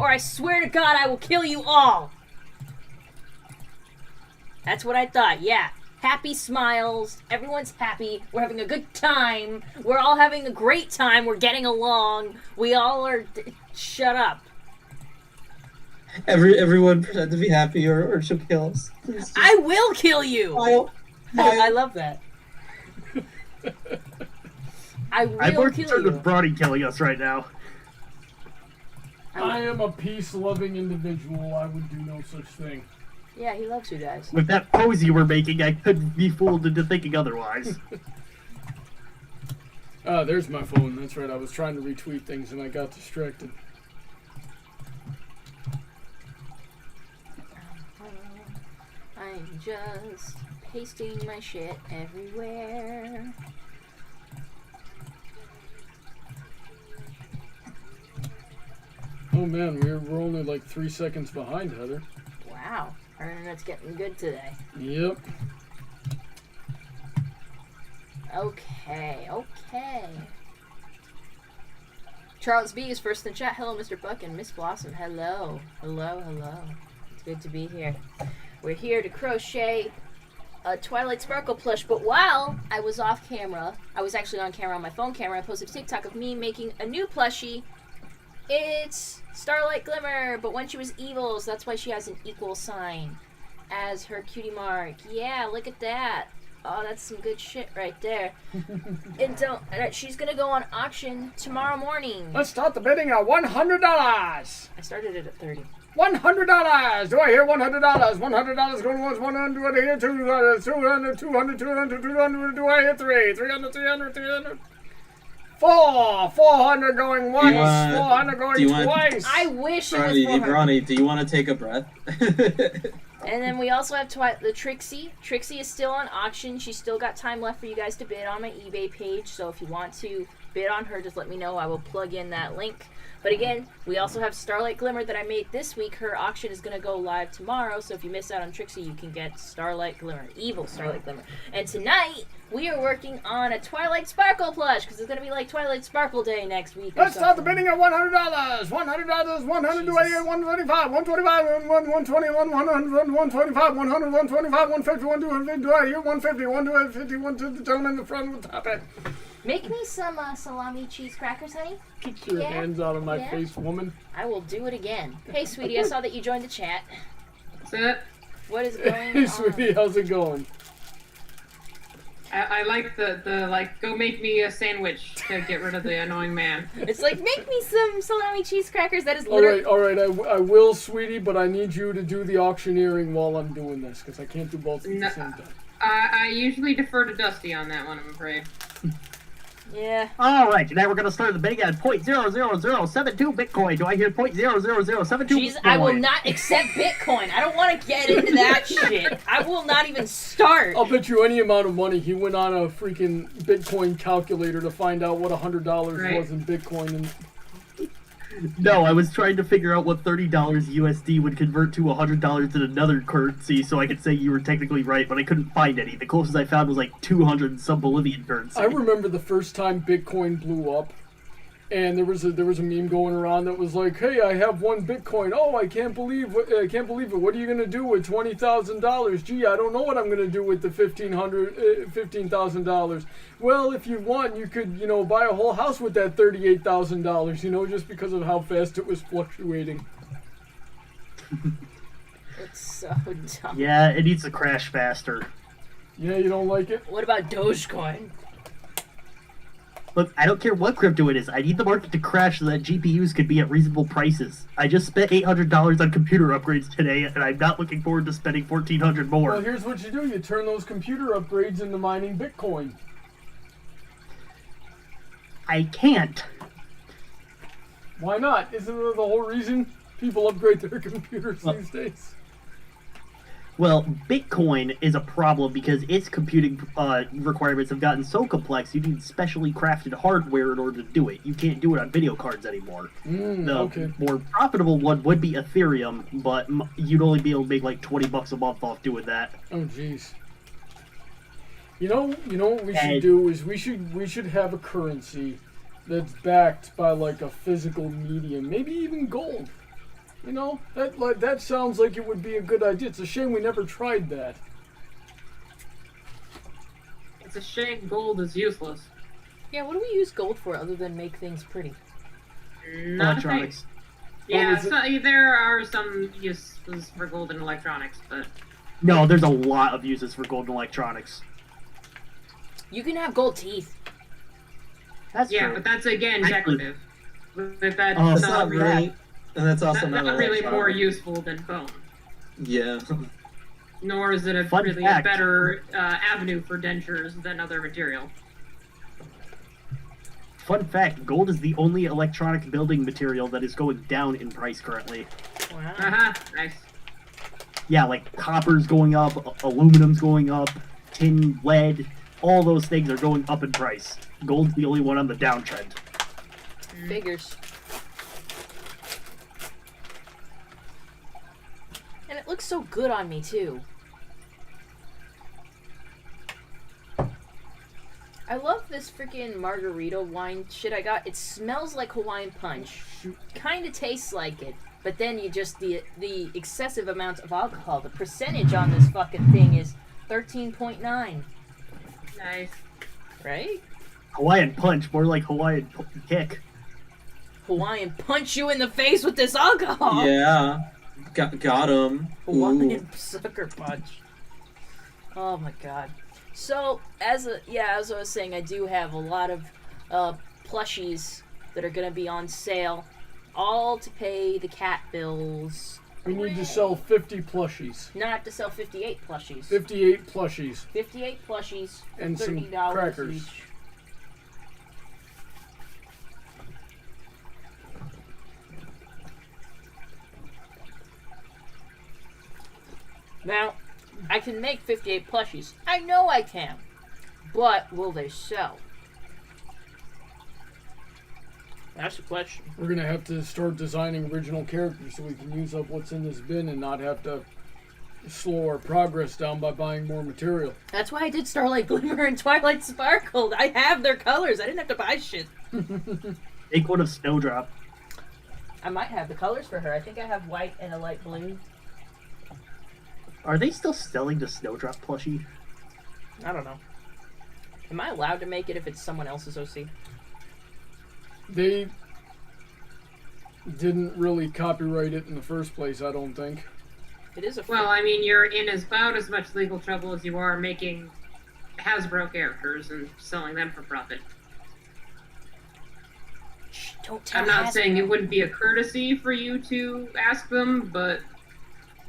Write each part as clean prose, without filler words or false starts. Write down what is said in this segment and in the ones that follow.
or I swear to God I will kill you all. That's what I thought, yeah. Happy smiles. Everyone's happy. We're having a good time. We're all having a great time. We're getting along. We all are... Shut up. Everyone pretend to be happy or she'll kill us. Just... I will kill you! I love that. I will I'm more kill concerned you. with Brody killing us right now. I am a peace-loving individual. I would do no such thing. Yeah, he loves you guys. With that pose you were making, I couldn't be fooled into thinking otherwise. There's my phone. That's right. I was trying to retweet things and I got distracted. I'm just pasting my shit everywhere. Oh man, we're only like 3 seconds behind, Heather. Wow, our internet's getting good today. Yep. Okay. Charles B is first in the chat. Hello, Mr. Buck and Miss Blossom. Hello. It's good to be here. We're here to crochet a Twilight Sparkle plush, but while I was off camera, I was actually on camera on my phone camera, I posted a TikTok of me making a new plushie. It's Starlight Glimmer, but when she was evil, so that's why she has an equal sign as her cutie mark. Yeah, look at that. Oh, that's some good shit right there. She's gonna go on auction tomorrow morning. Let's start the bidding at $100. I started it at 30. $100. Do I hear $100? $100 going once, 100. Do I hear 200? 200, 200, 200, 200. Do I hear 3? 300, 300, 300. 400 going once, 400 going twice. I wish it was 400. Ronnie, do you want to take a breath? And then we also have the Trixie. Trixie is still on auction. She's still got time left for you guys to bid on my eBay page. So if you want to bid on her, just let me know. I will plug in that link. But again, we also have Starlight Glimmer that I made this week. Her auction is going to go live tomorrow. So if you miss out on Trixie, you can get Starlight Glimmer, evil Starlight Glimmer. And tonight, we are working on a Twilight Sparkle plush because it's going to be like Twilight Sparkle Day next week. Let's start the bidding at $100. $100, 100, do I hear 125, 125, 120, 100, 125, 100, 125, 150, 150, do I hear 150, 150, 150, the gentleman in the front will tap it. Make me some salami cheese crackers, honey. Get your hands out of my face, woman. I will do it again. Hey, sweetie, I saw that you joined the chat. What's that? What is going on? Hey, sweetie, how's it going? I like the like, go make me a sandwich to get rid of the annoying man. It's like, make me some salami cheese crackers. That is literally... All right, I will, sweetie, but I need you to do the auctioneering while I'm doing this, because I can't do both at the same time. I usually defer to Dusty on that one, I'm afraid. Yeah. Alright, now we're going to start the bidding at 0.00072 Bitcoin. Do I hear 0.00072 Jeez, Bitcoin? I will not accept Bitcoin. I don't want to get into that shit. I will not even start. I'll bet you any amount of money he went on a freaking Bitcoin calculator to find out what $100 was in Bitcoin. And no, I was trying to figure out what $30 USD would convert to $100 in another currency so I could say you were technically right, but I couldn't find any. The closest I found was like 200 and some Bolivian currency. I remember the first time Bitcoin blew up, and there was a meme going around that was like, "Hey, I have 1 Bitcoin. Oh, I can't believe it. What are you gonna do with $20,000? Gee, I don't know what I'm gonna do with the $15,000. Well, if you want, you could, buy a whole house with that $38,000. Just because of how fast it was fluctuating." It's so dumb. Yeah, it needs to crash faster. Yeah, you don't like it? What about Dogecoin? Look, I don't care what crypto it is. I need the market to crash so that GPUs could be at reasonable prices. I just spent $800 on computer upgrades today, and I'm not looking forward to spending $1,400 more. Well, here's what you do. You turn those computer upgrades into mining Bitcoin. I can't. Why not? Isn't that the whole reason people upgrade their computers these days? Well, Bitcoin is a problem because its computing requirements have gotten so complex you need specially crafted hardware in order to do it. You can't do it on video cards anymore. The more profitable one would be Ethereum, but you'd only be able to make like $20 a month off doing that. Oh, jeez. You know what we should do is we should have a currency that's backed by like a physical medium, maybe even gold. You know, that sounds like it would be a good idea. It's a shame we never tried that. It's a shame gold is useless. Yeah, what do we use gold for other than make things pretty? Not Electronics. A thing. Yeah, is it- so, there are some uses for gold in electronics, but No, there's a lot of uses for gold and electronics. You can have gold teeth. That's yeah, true. but that's again Actually- decorative. But that's Oh, It's not not really, really, and that's also not not really more electronic. useful than bone. Yeah. Nor is it a Fun really fact. a better avenue for dentures than other material. Fun fact, gold is the only electronic building material that is going down in price currently. Wow. Nice. Yeah, like copper's going up, aluminum's going up, tin, lead, all those things are going up in price. Gold's the only one on the downtrend. Figures. And it looks so good on me, too. I love this freaking margarita wine shit I got. It smells like Hawaiian Punch. Kind of tastes like it. But then you just, the excessive amount of alcohol, the percentage on this fucking thing is 13.9. Nice. Right? Hawaiian Punch, more like Hawaiian Kick. Hawaiian Punch you in the face with this alcohol! Yeah. Got him. Hawaiian Sucker Punch. Oh my god. So, as I was saying, I do have a lot of plushies that are going to be on sale, all to pay the cat bills. We need to sell 50 plushies. Now I have to sell 58 plushies. 58 plushies. 58 plushies for And some $30 crackers. each. Now, I can make 58 plushies. I know I can. But will they sell? That's the question. We're gonna have to start designing original characters so we can use up what's in this bin and not have to slow our progress down by buying more material. That's why I did Starlight Glimmer and Twilight Sparkle. I have their colors. I didn't have to buy shit. Make one of Snowdrop. I might have the colors for her. I think I have white and a light blue. Are they still selling the Snowdrop plushie? I don't know. Am I allowed to make it if it's someone else's OC? They didn't really copyright it in the first place, I don't think. It is a Well, I mean, you're in about as much legal trouble as you are making Hasbro characters and selling them for profit. Shh, don't tell I'm not Hasbro. saying it wouldn't be a courtesy for you to ask them, but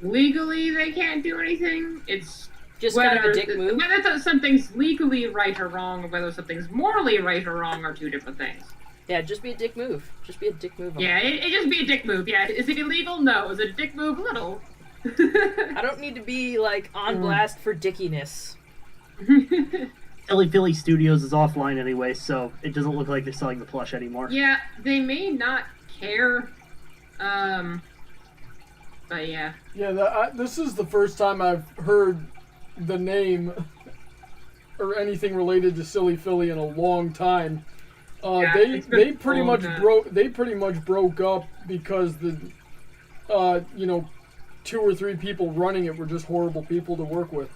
legally they can't do anything. It's Just kind of a dick move. Whether something's legally right or wrong, or whether something's morally right or wrong, are two different things. Yeah, just be a dick move. Just be a dick move. Yeah, it just be a dick move. Yeah, is it illegal? No. Is it a dick move? Little. I don't need to be, like, on blast for dickiness. Silly Philly Studios is offline anyway, so it doesn't look like they're selling the plush anymore. Yeah, they may not care. But yeah. Yeah, this is the first time I've heard the name or anything related to Silly Philly in a long time. Yeah, it's been they pretty a long much time. broke up because the 2 or 3 people running it were just horrible people to work with.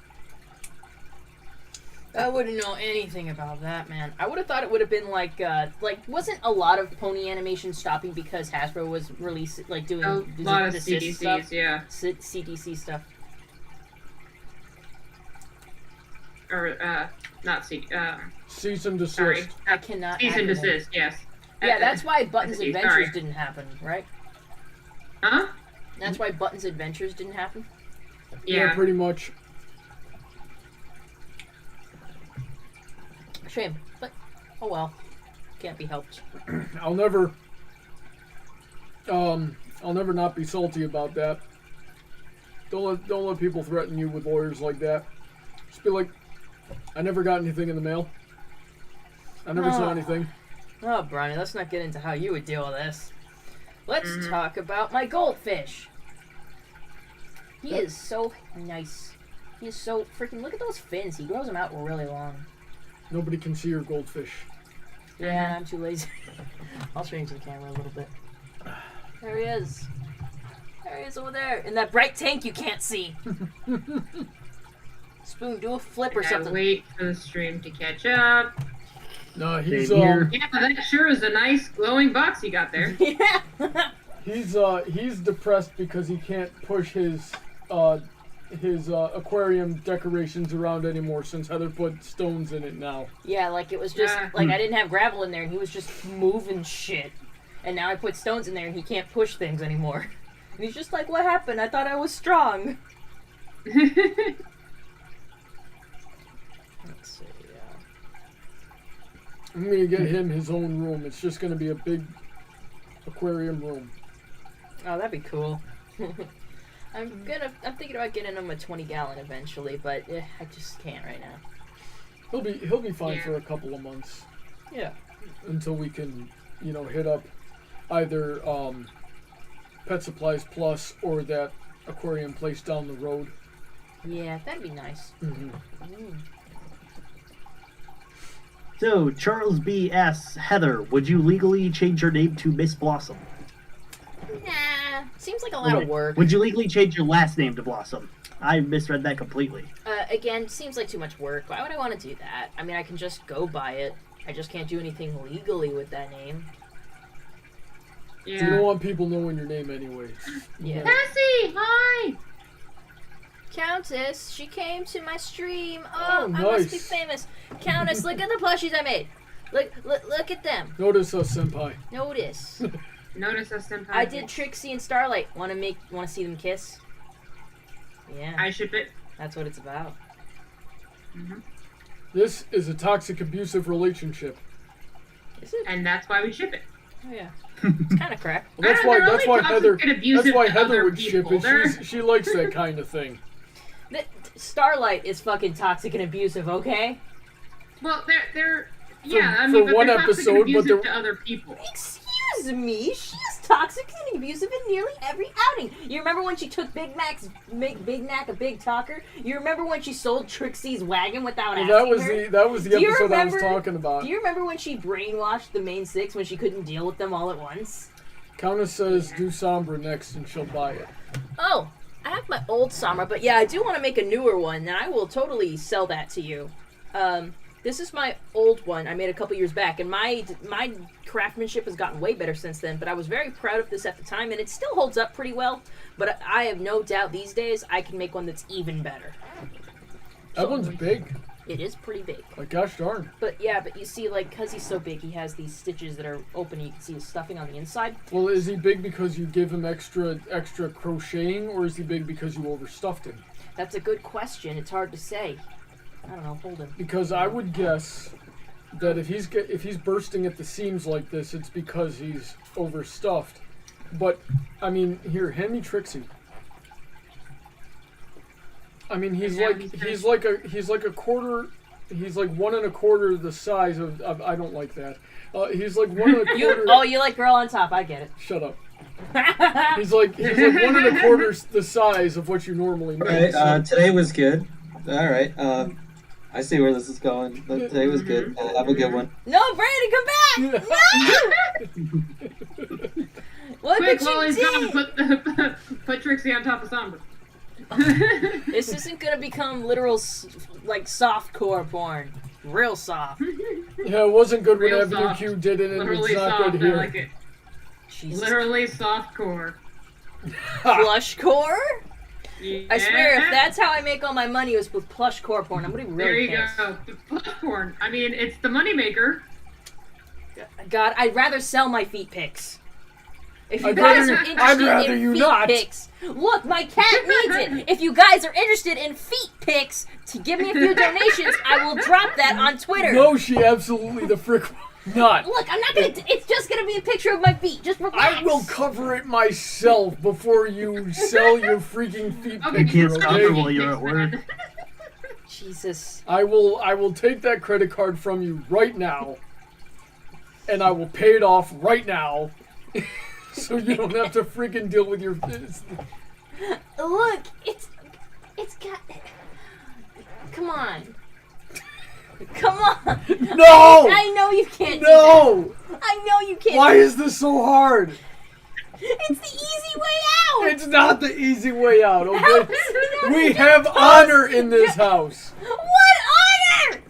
I wouldn't know anything about that, man. I would have thought it would have been like wasn't a lot of pony animation stopping because Hasbro was releasing, like, doing A lot of the CIS CDCs, stuff? yeah. CDC stuff. Or, not CD, Cease and desist. sorry. I cannot. Cease and activate. desist, yes. Yeah, that's why Buttons Sorry. Adventures didn't happen, right? Huh? That's why Buttons Adventures didn't happen. Yeah. Pretty much. Shame, but oh well, can't be helped. I'll never not be salty about that. Don't let people threaten you with lawyers like that. Just be like, I never got anything in the mail. I never saw anything. Oh, Brian, let's not get into how you would deal with this. Let's talk about my goldfish. He is so nice. He is so freaking. Look at those fins. He grows them out really long. Nobody can see your goldfish. Yeah, I'm too lazy. I'll change the camera a little bit. There he is. There he is over there. In that bright tank you can't see. Spoon, do a flip or Gotta something. wait for the stream to catch up. No, he's Same here. Yeah, that sure is a nice glowing box you got there. Yeah. he's depressed because he can't push his aquarium decorations around anymore since Heather put stones in it now. Yeah, like it was just Yeah. like I didn't have gravel in there and he was just moving shit. And now I put stones in there and he can't push things anymore. And he's just like, what happened? I thought I was strong. Let's see. I'm gonna get him his own room. It's just gonna be a big aquarium room. Oh, that'd be cool. I'm thinking about getting him a 20-gallon eventually, but I just can't right now. He'll be fine Yeah. for a couple of months Yeah. until we can, hit up either Pet Supplies Plus or that aquarium place down the road. Yeah, that'd be nice. Mm-hmm. So, Charles B. asks, Heather, would you legally change your name to Miss Blossom? Nah, seems like a lot of work. Would you legally change your last name to Blossom? I misread that completely. Again, seems like too much work. Why would I want to do that? I mean, I can just go buy it. I just can't do anything legally with that name. You don't want people knowing your name anyway. Yeah. Cassie, hi! Countess, she came to my stream. Oh, I must be nice. famous. Countess, look at the plushies I made. Look at them. Notice us, Senpai. Notice. Notice us, Senpai. I did Trixie and Starlight. Want to see them kiss? Yeah, I ship it. that's what it's about. This is a toxic, abusive relationship. Is it? And that's why we ship it. Oh yeah. It's kind of crap. Well, that's They're why only toxic Heather. and abusive That's why to Heather other would ship people. it. She likes that kind of thing. Starlight is fucking toxic and abusive. Okay. Well, they're yeah. For I mean, but one they're toxic episode, and but abusive they're- to other people. Excuse me, she is toxic and abusive in nearly every outing. You remember when she took Big Mac a big talker? You remember when she sold Trixie's wagon without Well, asking her? that was the Do you episode I was remember- talking about. Do you remember when she brainwashed the main six when she couldn't deal with them all at once? Countess says do Sombra next and she'll buy it. Oh, I have my old Sombra, but yeah, I do want to make a newer one, and I will totally sell that to you. This is my old one I made a couple years back, and my craftsmanship has gotten way better since then, but I was very proud of this at the time, and it still holds up pretty well, but I have no doubt these days I can make one that's even better. That one's big. It is pretty big. Like, gosh darn. But yeah, but you see, like, because he's so big, he has these stitches that are open, and you can see his stuffing on the inside. Well, is he big because you give him extra crocheting, or is he big because you overstuffed him? That's a good question. It's hard to say. I don't know. Hold him. Because I would guess that if he's bursting at the seams like this, it's because he's overstuffed. But I mean, here, hand me Trixie. I mean, he's like a quarter. He's like 1 1/4 the size of I don't like that. He's like 1 1/4. You like girl on top. I get it. Shut up. He's like 1 1/4 the size of what you normally make. Alright, today was good. Alright, I see where this is going. But today was good. Have a good one. No, Brandon, come back! No! What Quick, did while you he's do? gone, put Trixie on top of Sombra. This isn't gonna become literal soft core porn. Real soft. Yeah, it wasn't good when Real Avenue soft. Q did it, and Literally it's not soft. good I here. like it. Jesus. Literally soft core. Plush core? Yeah. I swear, if that's how I make all my money was with plush core porn, I'm gonna be There really you pissed. go. The plush porn. I mean, it's the moneymaker. God, I'd rather sell my feet pics. If you I'd guys rather- are I'd interested rather in you feet not. pics, look, my cat needs it. If you guys are interested in feet pics, to give me a few donations, I will drop that on Twitter. No, she absolutely the frick will not. Look, I'm not gonna. It's just gonna be a picture of my feet. Just relax. I will cover it myself before you sell your freaking feet Okay, You can't picture, stop okay? her while you're at work. Jesus. I will take that credit card from you right now, and I will pay it off right now, so you don't have to freaking deal with your. Look, it's got. Come on. Come on. No! I know you can't. No! Do that. I know you can't. Why is this so hard? It's the easy way out. It's not the easy way out, okay? We have honor in this house. What honor?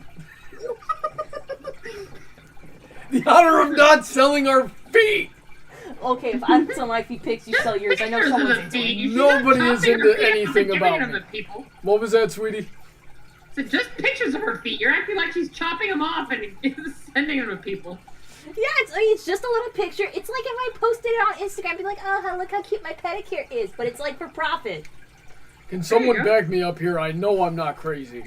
The honor of not selling our feet. Okay, if I'm selling my feet pics, you sell yours. I know Pictures of someone's the into feet. it. You should Nobody not is chopping her into feet up and anything giving about them me. to people. What was that, sweetie? So just pictures of her feet. You're acting like she's chopping them off and sending them to people. Yeah, it's just a little picture. It's like if I posted it on Instagram, I'd be like, oh, look how cute my pedicure is. But it's like for profit. Can someone go. back me up here? I know I'm not crazy.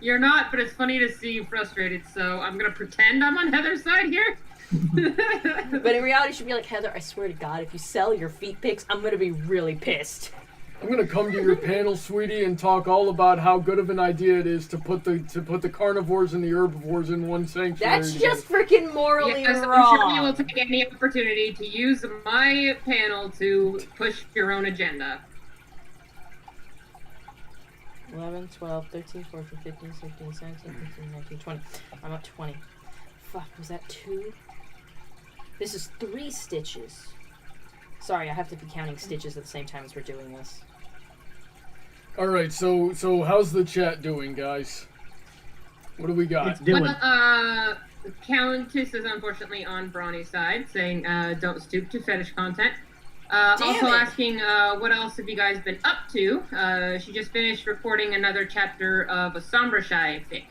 You're not, but it's funny to see you frustrated, so I'm gonna pretend I'm on Heather's side here. But in reality, you should be like, Heather, I swear to God, if you sell your feet pics, I'm going to be really pissed. I'm gonna come to your panel, sweetie, and talk all about how good of an idea it is to put the carnivores and the herbivores in one sanctuary. That's just freaking morally Yes, wrong. I'm sure you will take any opportunity to use my panel to push your own agenda. 11, 12, 13, 14, 15, 16, 17, 18, 19, 20. I'm up 20. Fuck, was that 2? This is 3 stitches. Sorry, I have to be counting stitches at the same time as we're doing this. All right, so how's the chat doing, guys? What do we got? It's doing. Well, Countess is unfortunately on Brawny's side, saying don't stoop to fetish content. Also it. asking what else have you guys been up to? She just finished recording another chapter of a Sombra Shy fic.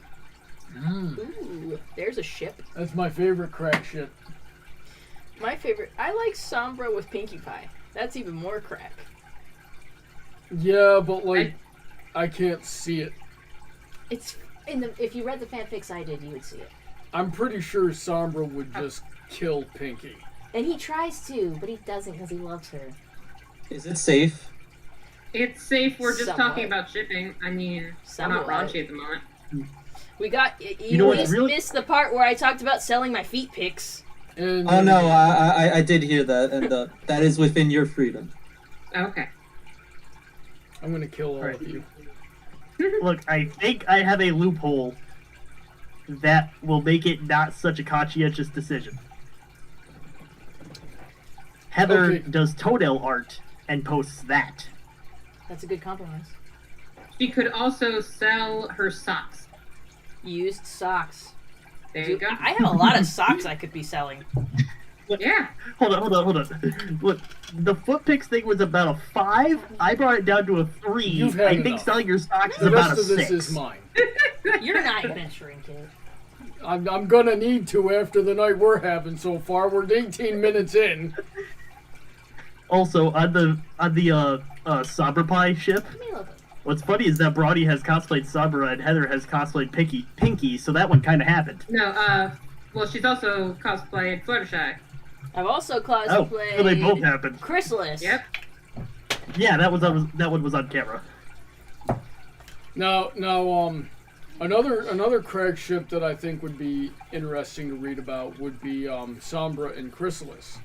Ooh, there's a ship. That's my favorite crack shit. My favorite. I like Sombra with Pinkie Pie. That's even more crack. Yeah, but like, I can't see it. It's in the. If you read the fanfics I did, you would see it. I'm pretty sure Sombra would just kill Pinkie. And he tries to, but he doesn't because he loves her. Is it safe? It's safe. We're just Somewhat. talking about shipping. I mean, we're Somewhat. not raunchy at the moment. We got. You, know what's really- missed the part where I talked about selling my feet pics. And Oh no, I did hear that, and that is within your freedom. Okay. I'm gonna kill all Right. of you. Look, I think I have a loophole that will make it not such a conscientious decision. Heather Okay. does toenail art and posts that. That's a good compromise. She could also sell her socks. Used socks. There you go. I have a lot of socks I could be selling. Yeah. Hold on. Look, the foot picks thing was about a 5. I brought it down to a 3. You've had I think enough. selling your socks is The about rest a of this 6. is mine. You're not venturing, kid. I'm gonna need to after the night we're having so far. We're 18 minutes in. Also, on the Sombra Pie ship, Give me a little bit. what's funny is that Brawny has cosplayed Sombra and Heather has cosplayed Pinkie, so that one kind of happened. No, well, she's also cosplayed Fluttershy. I've also Oh, cosplayed so they both happened. Chrysalis. Yep. Yeah, that one was on camera. Now, another crack ship that I think would be interesting to read about would be Sombra and Chrysalis,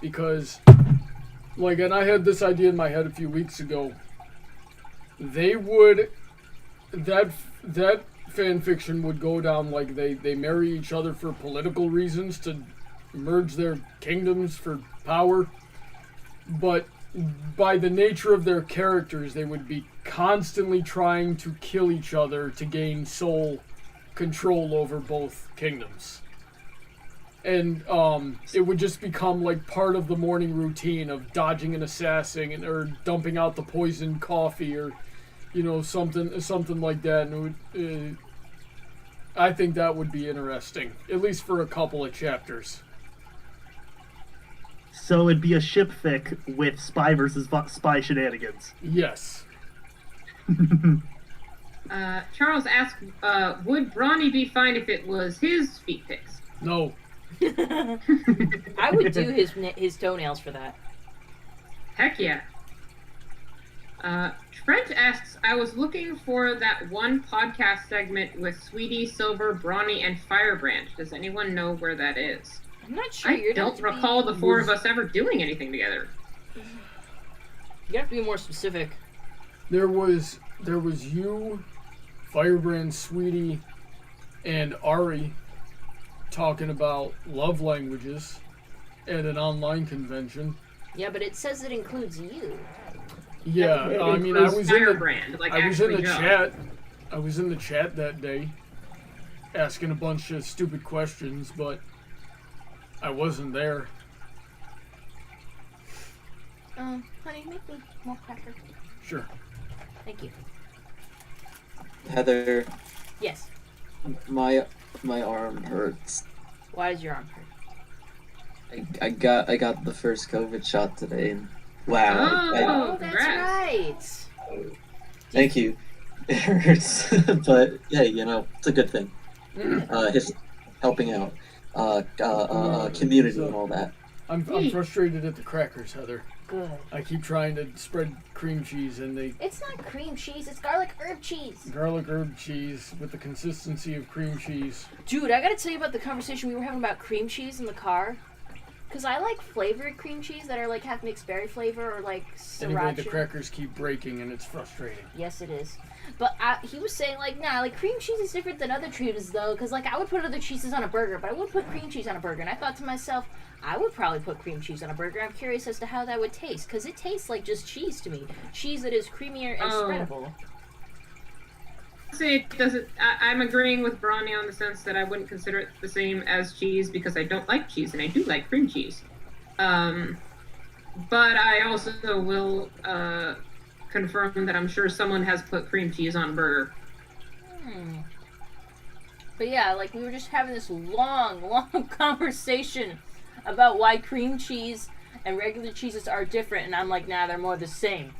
because, like, and I had this idea in my head a few weeks ago. They would that fan fiction would go down like they marry each other for political reasons to merge their kingdoms for power, but by the nature of their characters, they would be constantly trying to kill each other to gain sole control over both kingdoms. And it would just become like part of the morning routine of dodging an assassin or dumping out the poisoned coffee or, you know, something like that. And it would, I think that would be interesting, at least for a couple of chapters. So it'd be a ship fic with spy versus spy shenanigans. Yes. Charles asked, would Brawny be fine if it was his feet pics? No. I would do his toenails for that. Heck yeah. Trent asks, I was looking for that one podcast segment with Sweetie, Silver, Brawny, and Firebrand. Does anyone know where that is? I'm not sure. I don't recall the four of us ever doing anything together. You have to be more specific. There was you, Firebrand, Sweetie, and Ari talking about love languages at an online convention. Yeah, but it says it includes you. Yeah, It I mean, includes Firebrand, like I was in actually the Joe. chat. I was in the chat that day, asking a bunch of stupid questions, but I wasn't there. Honey, make me more cracker. Sure. Thank you. Heather, Yes. my arm hurts. Why does your arm hurt? I got the first COVID shot today, and wow. Oh, that's congrats. right. Thank you. It hurts, but hey, you know, it's a good thing. It's helping out, community and all that. I'm frustrated at the crackers, Heather. Good. I keep trying to spread cream cheese, and they It's not cream cheese, it's garlic herb cheese. garlic herb cheese with the consistency of cream cheese. Dude, I gotta tell you about the conversation we were having about cream cheese in the car. Because I like flavored cream cheese that are like have mixed berry flavor or like Anyway, sriracha. the crackers keep breaking, and it's frustrating. Yes, it is. But he was saying, like, nah, like, cream cheese is different than other cheeses, though. Because, like, I would put other cheeses on a burger, but I wouldn't put cream cheese on a burger. And I thought to myself, I would probably put cream cheese on a burger. I'm curious as to how that would taste. Because it tastes like just cheese to me. Cheese that is creamier and spreadable. See, it doesn't. I'm agreeing with Bronny on the sense that I wouldn't consider it the same as cheese because I don't like cheese and I do like cream cheese. But I also will confirm that I'm sure someone has put cream cheese on a burger. But yeah, like, we were just having this long conversation about why cream cheese and regular cheeses are different. And I'm like, nah, they're more the same.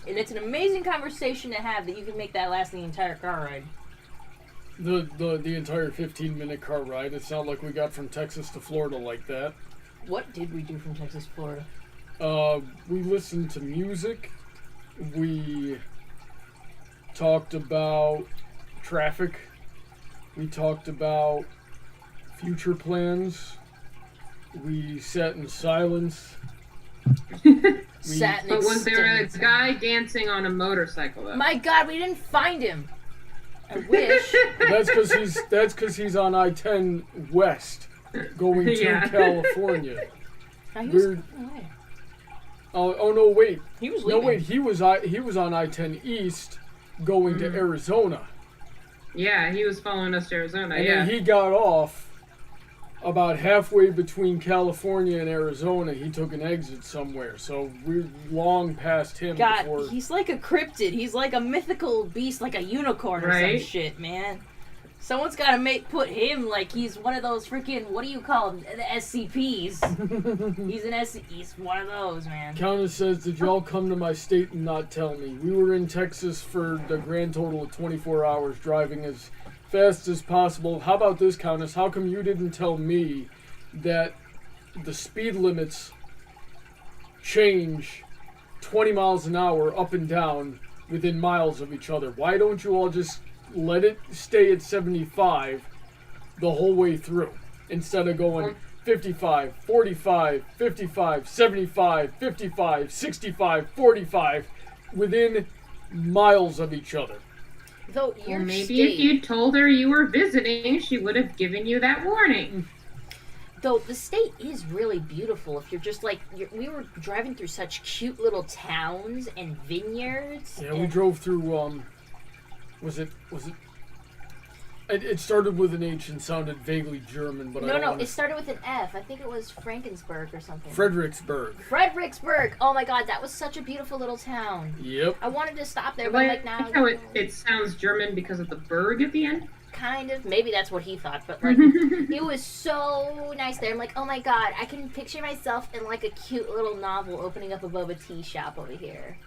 And it's an amazing conversation to have that you can make that last the entire car ride. The entire 15-minute car ride. It's not like we got from Texas to Florida like that. What did we do from Texas to Florida? We listened to music. We talked about traffic. We talked about future plans. We sat in silence. Sat But was there a next to- guy dancing on a motorcycle though? My God, we didn't find him. I wish. That's because he's on I-10 West, going to Yeah. California. No, he was, We're- no way. Oh no! Wait. He was No leaving. wait. He was on I-10 East, going to Arizona, Yeah, he was following us to Arizona. and Yeah. then he got off about halfway between California and Arizona. He took an exit somewhere, so we're long past him. God, before... he's like a cryptid. He's like a mythical beast, like a unicorn or Right? some shit, man. Someone's got to put him like he's one of those freaking, what do you call them? The SCPs. He's one of those, man. Countess says, "Did y'all come to my state and not tell me? We were in Texas for the grand total of 24 hours, driving as fast as possible. How about this, Countess? How come you didn't tell me that the speed limits change 20 miles an hour up and down within miles of each other? Why don't you all just let it stay at 75 the whole way through instead of going 55, 45, 55, 75, 55, 65, 45 within miles of each other?" Though Or your maybe state, if you told her you were visiting, she would have given you that warning. though the state is really beautiful. If you're just like, we were driving through such cute little towns and vineyards. Yeah, we and- drove through, was it? It started with an H and sounded vaguely German, but I don't No, wanna- it started with an F. I think it was Frankensburg or something. Fredericksburg. Fredericksburg. Oh my God, that was such a beautiful little town. Yep. I wanted to stop there, I but I'm like like, now. how it sounds German because of the berg at the end. Kind of. Maybe that's what he thought, but like, it was so nice there. I'm like, oh my God, I can picture myself in like a cute little novel opening up above a tea shop over here.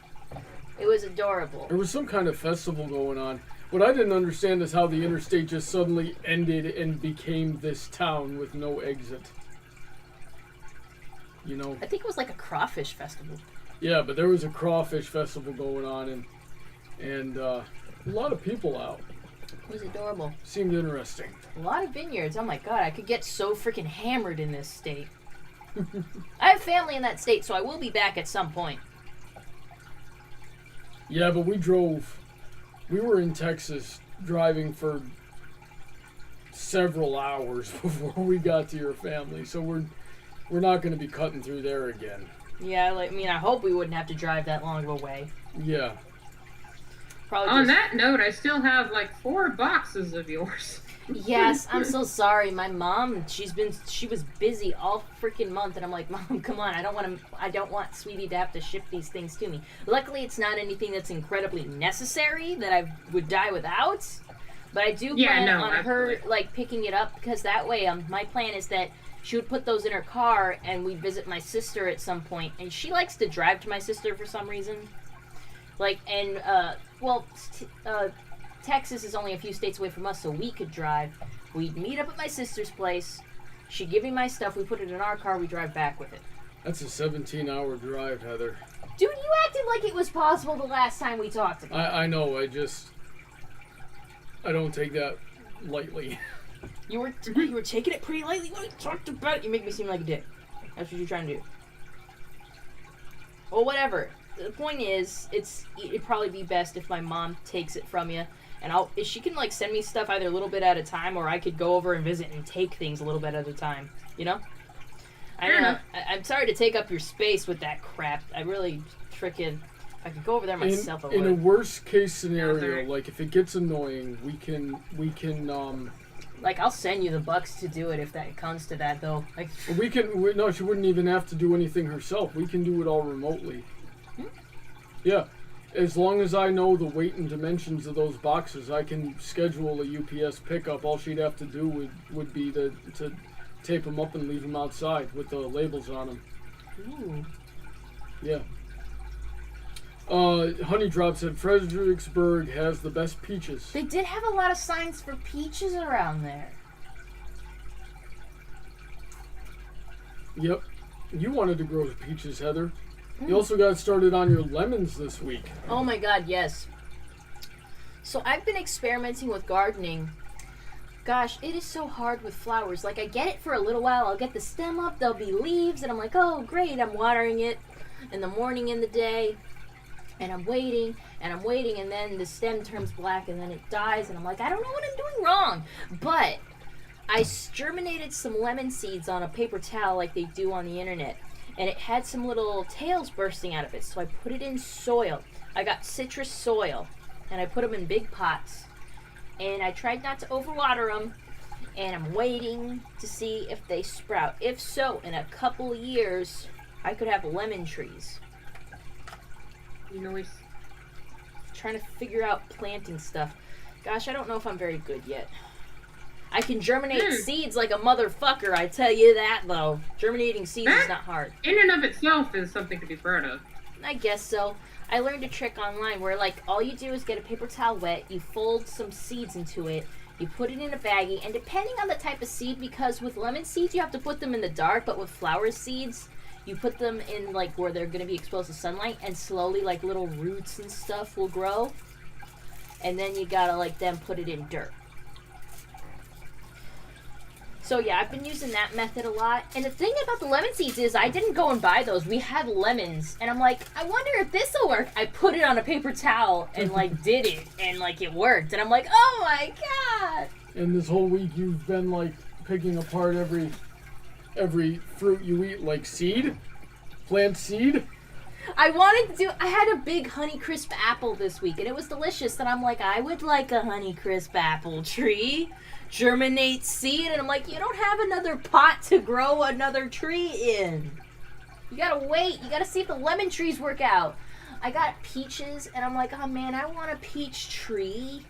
It was adorable. There was some kind of festival going on. What I didn't understand is how the interstate just suddenly ended and became this town with no exit. You know? I think it was like a crawfish festival. Yeah, but there was a crawfish festival going on, and a lot of people out. It was adorable. Seemed interesting. A lot of vineyards. Oh my God, I could get so freaking hammered in this state. I have family in that state, so I will be back at some point. Yeah, but we were in Texas driving for several hours before we got to your family, so we're not going to be cutting through there again. Yeah, like, I mean, I hope we wouldn't have to drive that long of a way. Yeah. Probably On just... that note, I still have like 4 boxes of yours. Yes, I'm so sorry. My mom, she was busy all freaking month, and I'm like, Mom, come on, I don't want Sweetie to have to ship these things to me. Luckily, it's not anything that's incredibly necessary that I would die without, but I do plan on her like picking it up, because that way, my plan is that she would put those in her car, and we'd visit my sister at some point, and she likes to drive to my sister for some reason. Like, and Texas is only a few states away from us, so we could drive. We'd meet up at my sister's place. She'd give me my stuff. We put it in our car. We drive back with it. That's a 17-hour drive, Heather. Dude, you acted like it was possible the last time we talked about it. I know. I don't take that lightly. You were taking it pretty lightly when we talked about it. You make me seem like a dick. That's what you're trying to do. Well, whatever. The point is, it'd probably be best if my mom takes it from you. And she can like send me stuff either a little bit at a time, or I could go over and visit and take things a little bit at a time. You know? I'm sorry to take up your space with that crap. I really freaking... If I could go over there myself, I would. In a worst case scenario, like if it gets annoying, we can Like, I'll send you the bucks to do it if that comes to that, though. Like, no, she wouldn't even have to do anything herself. We can do it all remotely. Yeah. As long as I know the weight and dimensions of those boxes, I can schedule a UPS pickup. All she'd have to do would be to tape them up and leave them outside with the labels on them. ooh. Yeah. Honey Drop said Fredericksburg has the best peaches. They did have a lot of signs for peaches around there. Yep. You wanted to grow peaches, Heather. You also got started on your lemons this week. Oh my god, yes. So I've been experimenting with gardening. Gosh, it is so hard with flowers. Like, I get it for a little while. I'll get the stem up, there'll be leaves, and I'm like, oh, great. I'm watering it in the morning and the day. And I'm waiting, and then the stem turns black, and then it dies, and I'm like, I don't know what I'm doing wrong. But I germinated some lemon seeds on a paper towel like they do on the internet. And it had some little tails bursting out of it, so I put it in soil. I got citrus soil, and I put them in big pots. And I tried not to overwater them, and I'm waiting to see if they sprout. If so, in a couple of years, I could have lemon trees. You know, he's Trying to figure out planting stuff. Gosh, I don't know if I'm very good yet. I can germinate seeds like a motherfucker, I tell you that, though. Germinating seeds is not hard. in and of itself is something to be proud of. I guess so. I learned a trick online where, like, all you do is get a paper towel wet, you fold some seeds into it, you put it in a baggie, and depending on the type of seed, because with lemon seeds you have to put them in the dark, but with flower seeds, you put them in, like, where they're going to be exposed to sunlight, and slowly, like, little roots and stuff will grow. And then you gotta, like, then put it in dirt. So yeah, I've been using that method a lot. And the thing about the lemon seeds is I didn't go and buy those. We had lemons. And I'm like, I wonder if this will work. I put it on a paper towel and like did it. And like it worked. And I'm like, oh my god. And this whole week you've been like picking apart every fruit you eat, like seed? Plant seed? I had a big Honeycrisp apple this week. And it was delicious. And I'm like, I would like a Honeycrisp apple tree. Germinate seed, and I'm like, you don't have another pot to grow another tree in. You gotta wait. You gotta see if the lemon trees work out. I got peaches, and I'm like, oh man, I want a peach tree.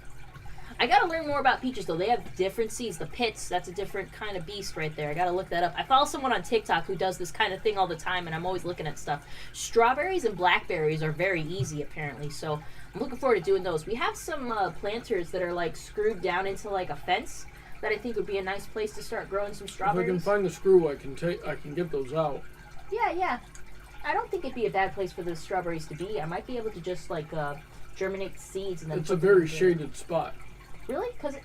I gotta learn more about peaches, though. They have different seeds. The pits, that's a different kind of beast right there. I gotta look that up. I follow someone on TikTok who does this kind of thing all the time, and I'm always looking at stuff. Strawberries and blackberries are very easy, apparently, so I'm looking forward to doing those. We have some planters that are, like, screwed down into, like, a fence that I think would be a nice place to start growing some strawberries. If I can find the screw, I can get those out. Yeah. I don't think it'd be a bad place for the strawberries to be. I might be able to just, like, germinate seeds and then It's a very shaded spot. Really? Because,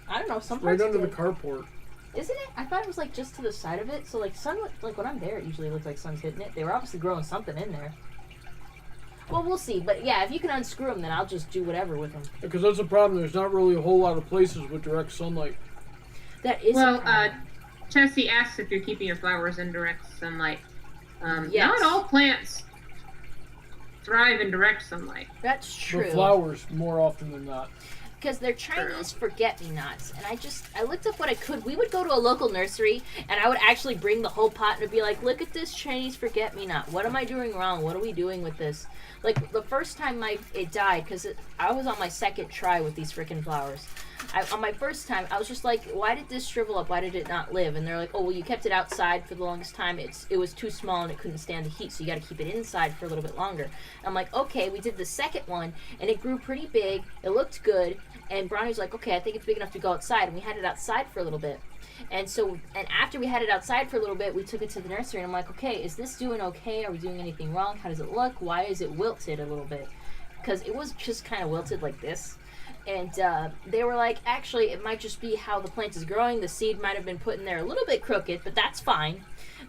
I don't know, some Right parts under the carport. Isn't it? I thought it was, like, just to the side of it. So, like, sun, like, when I'm there, it usually looks like sun's hitting it. They were obviously growing something in there. Well, we'll see. But, yeah, if you can unscrew them, then I'll just do whatever with them. Because that's the problem. There's not really a whole lot of places with direct sunlight. That is Well, Chessie asks if you're keeping your flowers in direct sunlight. Yes. Not all plants thrive in direct sunlight. That's true. But flowers more often than not. Because they're Chinese forget-me-nots. And I looked up what I could. We would go to a local nursery, and I would actually bring the whole pot and be like, look at this Chinese forget-me-not. What am I doing wrong? What are we doing with this? Like, the first time it died, because I was on my second try with these freaking flowers. On my first time, I was just like, why did this shrivel up? Why did it not live? And they're like, oh, well, you kept it outside for the longest time. It was too small and it couldn't stand the heat, so you got to keep it inside for a little bit longer. I'm like, okay, we did the second one, and it grew pretty big. It looked good. And Bronny was like, okay, I think it's big enough to go outside. And we had it outside for a little bit. And after we had it outside for a little bit, we took it to the nursery. And I'm like, okay, is this doing okay? Are we doing anything wrong? How does it look? Why is it wilted a little bit? Because it was just kind of wilted like this. And they were like, actually, it might just be how the plant is growing. The seed might have been put in there a little bit crooked, but that's fine.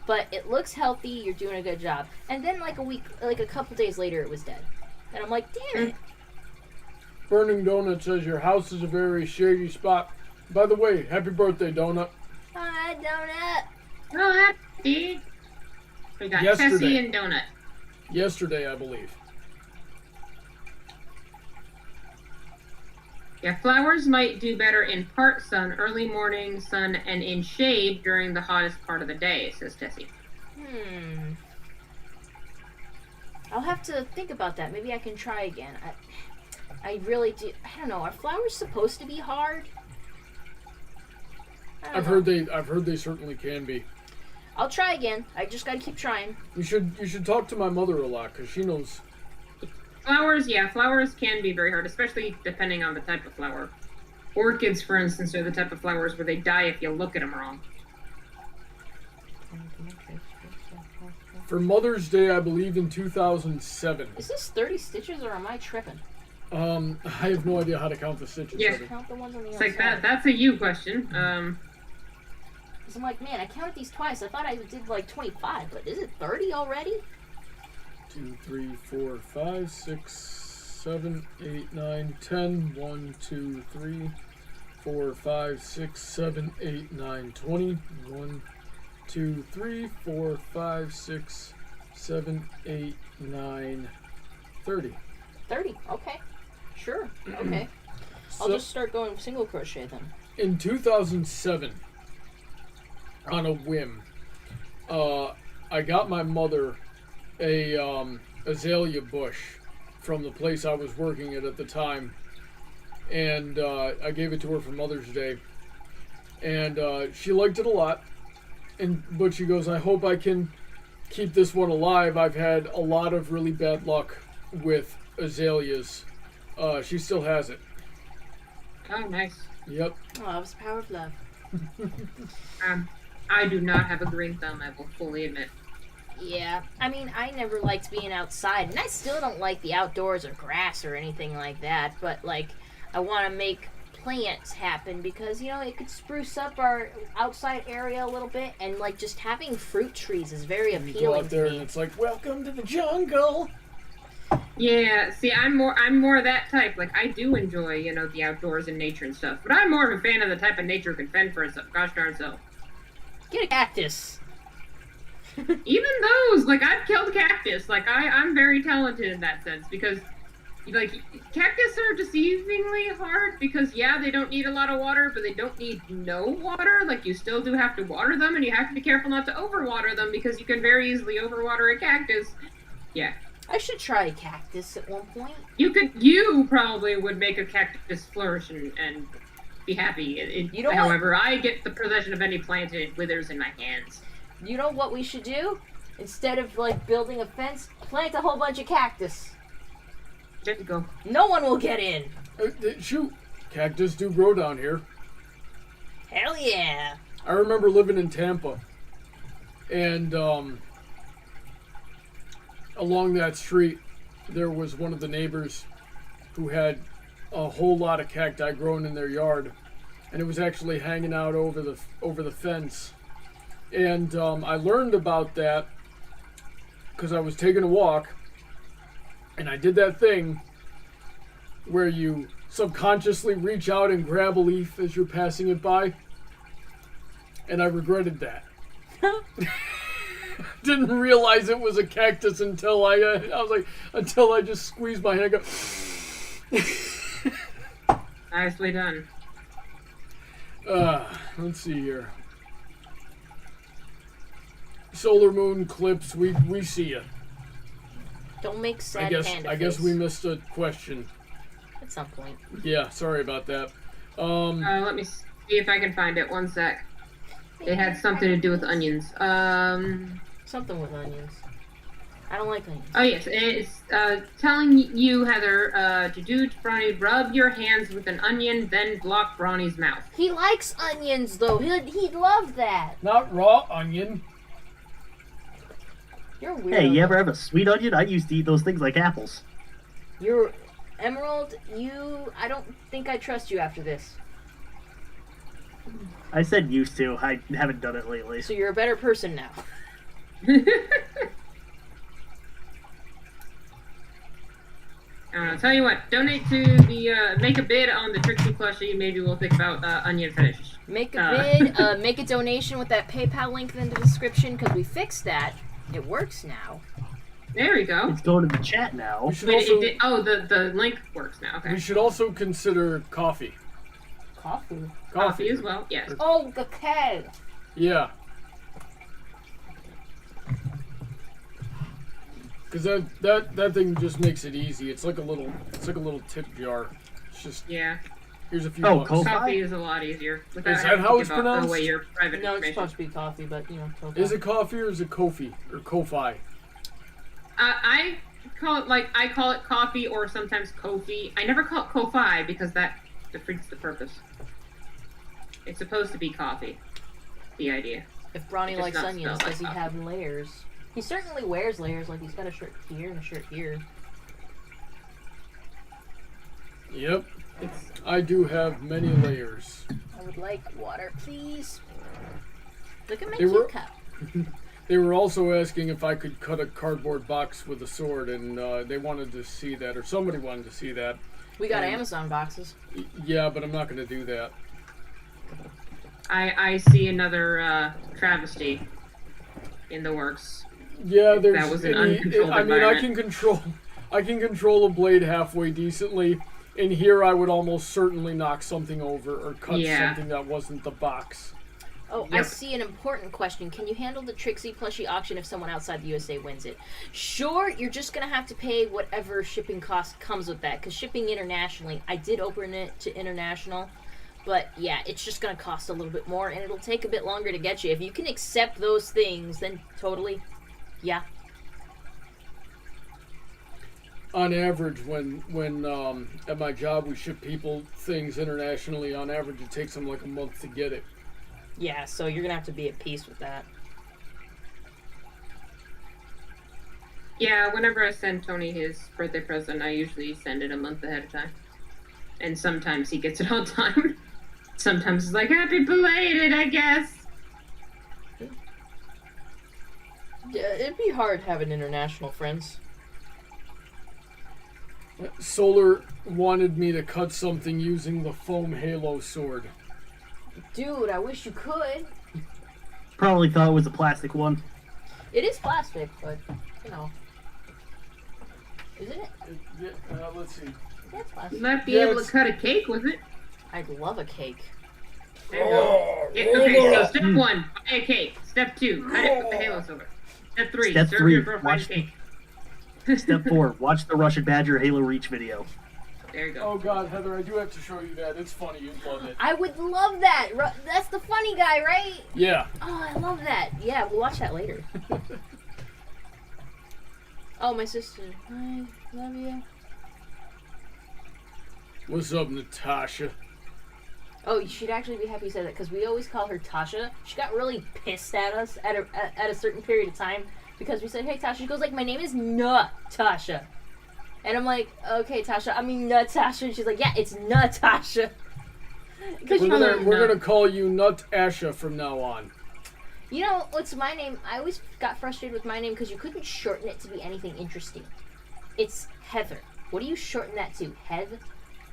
But it looks healthy. You're doing a good job. And then like a couple days later, it was dead. And I'm like, damn it. Burning Donut says your house is a very shady spot. By the way, happy birthday, Donut. Hi, Donut. Oh, happy. We got Yesterday. Tessie and Donut. Yesterday, I believe. Yeah, flowers might do better in part sun, early morning sun, and in shade during the hottest part of the day, says Tessie. I'll have to think about that. Maybe I can try again. I really do. I don't know. Are flowers supposed to be hard? I've heard they certainly can be. I'll try again. I just gotta keep trying. You should talk to my mother a lot because she knows. Flowers can be very hard, especially depending on the type of flower. Orchids, for instance, are the type of flowers where they die if you look at them wrong. For Mother's Day, I believe in 2007. Is this 30 stitches or am I tripping? I have no idea how to count the stitches. Yeah. Count the ones on the It's other like side. that's a you question. Because I'm like, man, I counted these twice. I thought I did like 25, but is it 30 already? 2, 3, 4, 5, 6, 7, 8, 9, 10. 1, 2, 3, 4, 5, 6, 7, 8, 9, 20. 1, 2, 3, 4, 5, 6, 7, 8, 9, 30. 30. Okay. Sure. Okay. I'll So, just start going single crochet then. in 2007, on a whim, I got my mother a azalea bush from the place I was working at the time, and I gave it to her for Mother's Day, and she liked it a lot. But she goes, I hope I can keep this one alive. I've had a lot of really bad luck with azaleas. She still has it. Oh, nice. Yep. Oh, that was the power of love. I do not have a green thumb, I will fully admit. Yeah. I mean, I never liked being outside, and I still don't like the outdoors or grass or anything like that, but, like, I want to make plants happen because, you know, it could spruce up our outside area a little bit, and, like, just having fruit trees is very You go appealing out there to and me. it's like, welcome to the jungle. Yeah, see, I'm more that type. Like, I do enjoy, you know, the outdoors and nature and stuff, but I'm more of a fan of the type of nature who can fend for itself. Gosh darn so. Get a cactus. Even those, like, I've killed cactus. Like, I'm very talented in that sense because, like, cactus are deceivingly hard because, yeah, they don't need a lot of water, but they don't need no water. Like, you still do have to water them, and you have to be careful not to overwater them because you can very easily overwater a cactus. Yeah. I should try a cactus at one point. You probably would make a cactus flourish and be happy. You know what? However, I get the possession of any plant and it withers in my hands. You know what we should do? Instead of, like, building a fence, plant a whole bunch of cactus. Just go. No one will get in. Shoot, cactus do grow down here. Hell yeah. I remember living in Tampa, and along that street, there was one of the neighbors who had a whole lot of cacti growing in their yard, and it was actually hanging out over the fence. And I learned about that because I was taking a walk, and I did that thing where you subconsciously reach out and grab a leaf as you're passing it by, and I regretted that. didn't realize it was a cactus until I was like, until I just squeezed my hand. I go, Nicely done. let's see here. Solar moon clips, we see you. Don't make sad panda I guess face we missed a question. at some point. Yeah, sorry about that. Let me see if I can find it. One sec. It had something to do with onions. Something with onions. I don't like onions. Oh yes, it's telling you, Heather, to do to Brawny, rub your hands with an onion, then block Brawny's mouth. He likes onions, though. He'd love that. Not raw onion. You're weird. Hey, you ever have a sweet onion? I used to eat those things like apples. You're... Emerald, I don't think I trust you after this. I said used to. I haven't done it lately. So you're a better person now. Tell you what, donate to the, make a bid on the Trixie plushie, maybe we'll think about onion fetish. Make a bid, make a donation with that PayPal link in the description, because we fixed that. It works now. There we go. It's going to the chat now. We should Wait, also, the link works now, okay. we should also consider coffee. Coffee? Coffee as well, yes. Oh, the keg! Yeah. Because that thing just makes it easy. It's like a little tip jar. It's just Yeah. here's a few Oh, bucks. cold. Coffee is a lot easier. Without Is that having to how give it's out the pronounced? way your private No, it's information. supposed to be coffee, but, you know, tofu. Is it coffee or is it Kofi or Ko-Fi? I call it coffee or sometimes Kofi. I never call it Ko-Fi because that defeats the purpose. It's supposed to be coffee. The idea. If Brawny It's likes not onions, spelled does he like have layers? He certainly wears layers, like he's got a shirt here and a shirt here. Yep. I do have many layers. I would like water, please. Look at my They were- cute cup. They were also asking if I could cut a cardboard box with a sword, and they wanted to see that, or somebody wanted to see that. We got And- Amazon boxes. Yeah, but I'm not going to do that. I see another travesty in the works. Yeah, there's. That was an uncontrolled I mean, environment. I can control a blade halfway decently. In here, I would almost certainly knock something over or cut Yeah. something that wasn't the box. Oh, I Yep. see an important question. Can you handle the Trixie plushie auction if someone outside the USA wins it? Sure, you're just going to have to pay whatever shipping cost comes with that, because shipping internationally, I did open it to international, but yeah, it's just going to cost a little bit more, and it'll take a bit longer to get you. If you can accept those things, then totally, yeah. On average, when at my job we ship people things internationally, on average it takes them like a month to get it. Yeah, so you're going to have to be at peace with that. Yeah, whenever I send Tony his birthday present, I usually send it a month ahead of time. And sometimes he gets it on time. Sometimes it's like, happy belated, I guess. Yeah, it'd be hard having international friends. Solar wanted me to cut something using the foam halo sword. Dude, I wish you could. Probably thought it was a plastic one. It is plastic, but, you know. Isn't it? Yeah, let's see. Yeah, it's plastic. You might be Yeah, able it's- to cut a cake with it. I'd love a cake. There you go. Yeah, okay, so step 1, buy a cake. Step 2, cut it with the halo sword. Step 3, Step serve 3, your girlfriend watch- cake. Step 4, watch the Russian Badger Halo Reach video. There you go. Oh God, Heather, I do have to show you that. It's funny. You'd love it. I would love that. That's the funny guy, right? Yeah. Oh, I love that. Yeah, we'll watch that later. Oh, my sister. Hi, love you. What's up, Natasha? Oh, she'd actually be happy you said that, because we always call her Tasha. She got really pissed at us at a certain period of time because we said, hey, Tasha. She goes like, my name is Natasha. And I'm like, okay, Tasha. I mean, Natasha. And she's like, yeah, it's Natasha. Because We're gonna call you Nut Asha from now on. you know, what's my name? I always got frustrated with my name because you couldn't shorten it to be anything interesting. It's Heather. What do you shorten that to? Heath?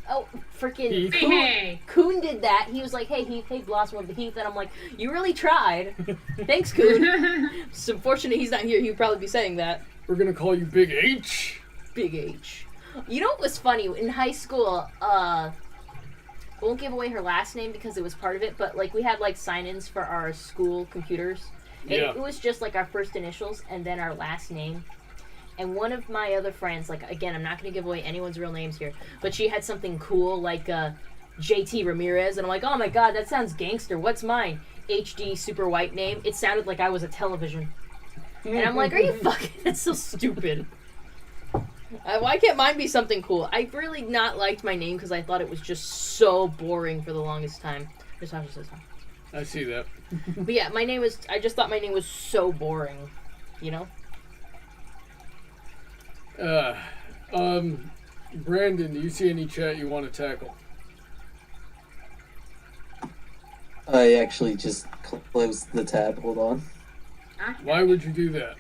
Oh, freaking Heath. Coon, Hey. Coon did that. He was like, hey, Heath, hey, Blossom of the Heath. And I'm like, you really tried. Thanks, Coon. It's unfortunate he's not here. He'd probably be saying that. We're gonna call you Big H. Big H. You know what was funny? In high school, I won't give away her last name because it was part of it, but, like, we had, like, sign-ins for our school computers. And Yeah. it was just, like, our first initials and then our last name. And one of my other friends, like, again, I'm not going to give away anyone's real names here, but she had something cool, like, JT Ramirez, and I'm like, oh my god, that sounds gangster. What's mine? HD super white name. It sounded like I was a television. And I'm like, are you fucking... That's so stupid. Why can't mine be something cool? I really not liked my name because I thought it was just so boring for the longest time. Natasha says hi. I see that. But yeah, my name was... I just thought my name was so boring. You know? Brandon, do you see any chat you want to tackle? I actually just closed the tab. Hold on. Why would you do that?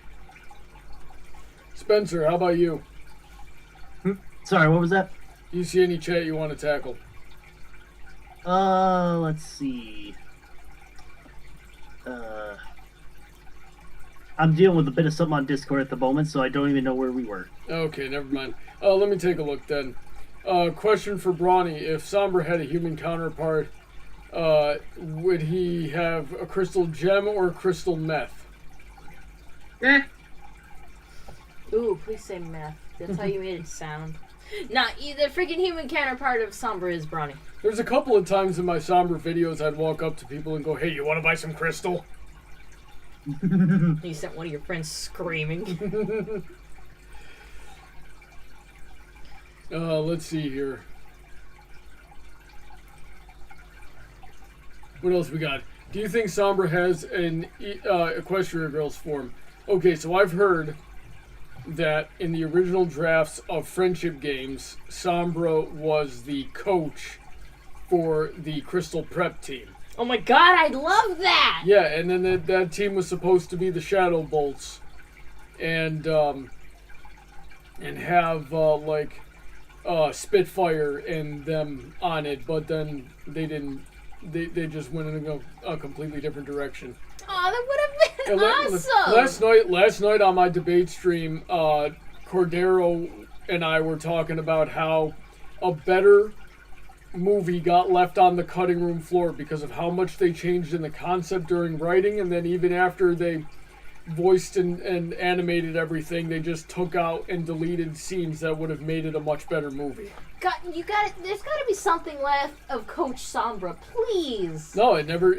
Spencer, how about you? Sorry, what was that? Do you see any chat you want to tackle? Let's see. I'm dealing with a bit of something on Discord at the moment, so I don't even know where we were. Okay, never mind. Let me take a look then. Question for Brawny. If Sombra had a human counterpart, would he have a crystal gem or a crystal meth? Eh. Ooh, please say meth. That's how you made it sound. Nah, the freaking human counterpart of Sombra is Brawny. There's a couple of times in my Sombra videos I'd walk up to people and go, hey, you want to buy some crystal? You sent one of your friends screaming. Let's see here. What else we got? Do you think Sombra has an Equestria Girls form? Okay, so I've heard that in the original drafts of Friendship Games, Sombra was the coach for the Crystal Prep team. Oh my god, I love that! Yeah, and then that team was supposed to be the Shadow Bolts, and have Spitfire and them on it, but then they didn't. They just went in a completely different direction. Oh, that would have been awesome! Last night on my debate stream, Cordero and I were talking about how a better movie got left on the cutting room floor because of how much they changed in the concept during writing, and then even after they voiced and animated everything, they just took out and deleted scenes that would have made it a much better movie. God, there's got to be something left of Coach Sombra, please. No, it never.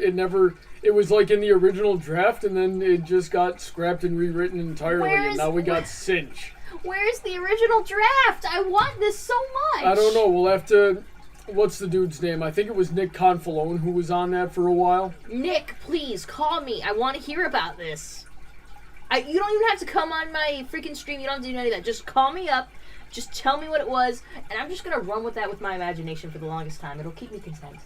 It was like in the original draft, and then it just got scrapped and rewritten entirely, and now we got Cinch. Where's the original draft? I want this so much. I don't know. We'll have to. What's the dude's name? I think it was Nick Confalone who was on that for a while. Nick, please call me. I want to hear about this. You don't even have to come on my freaking stream. You don't have to do any of that. Just call me up. Just tell me what it was, and I'm just gonna run with that with my imagination for the longest time. It'll keep me content.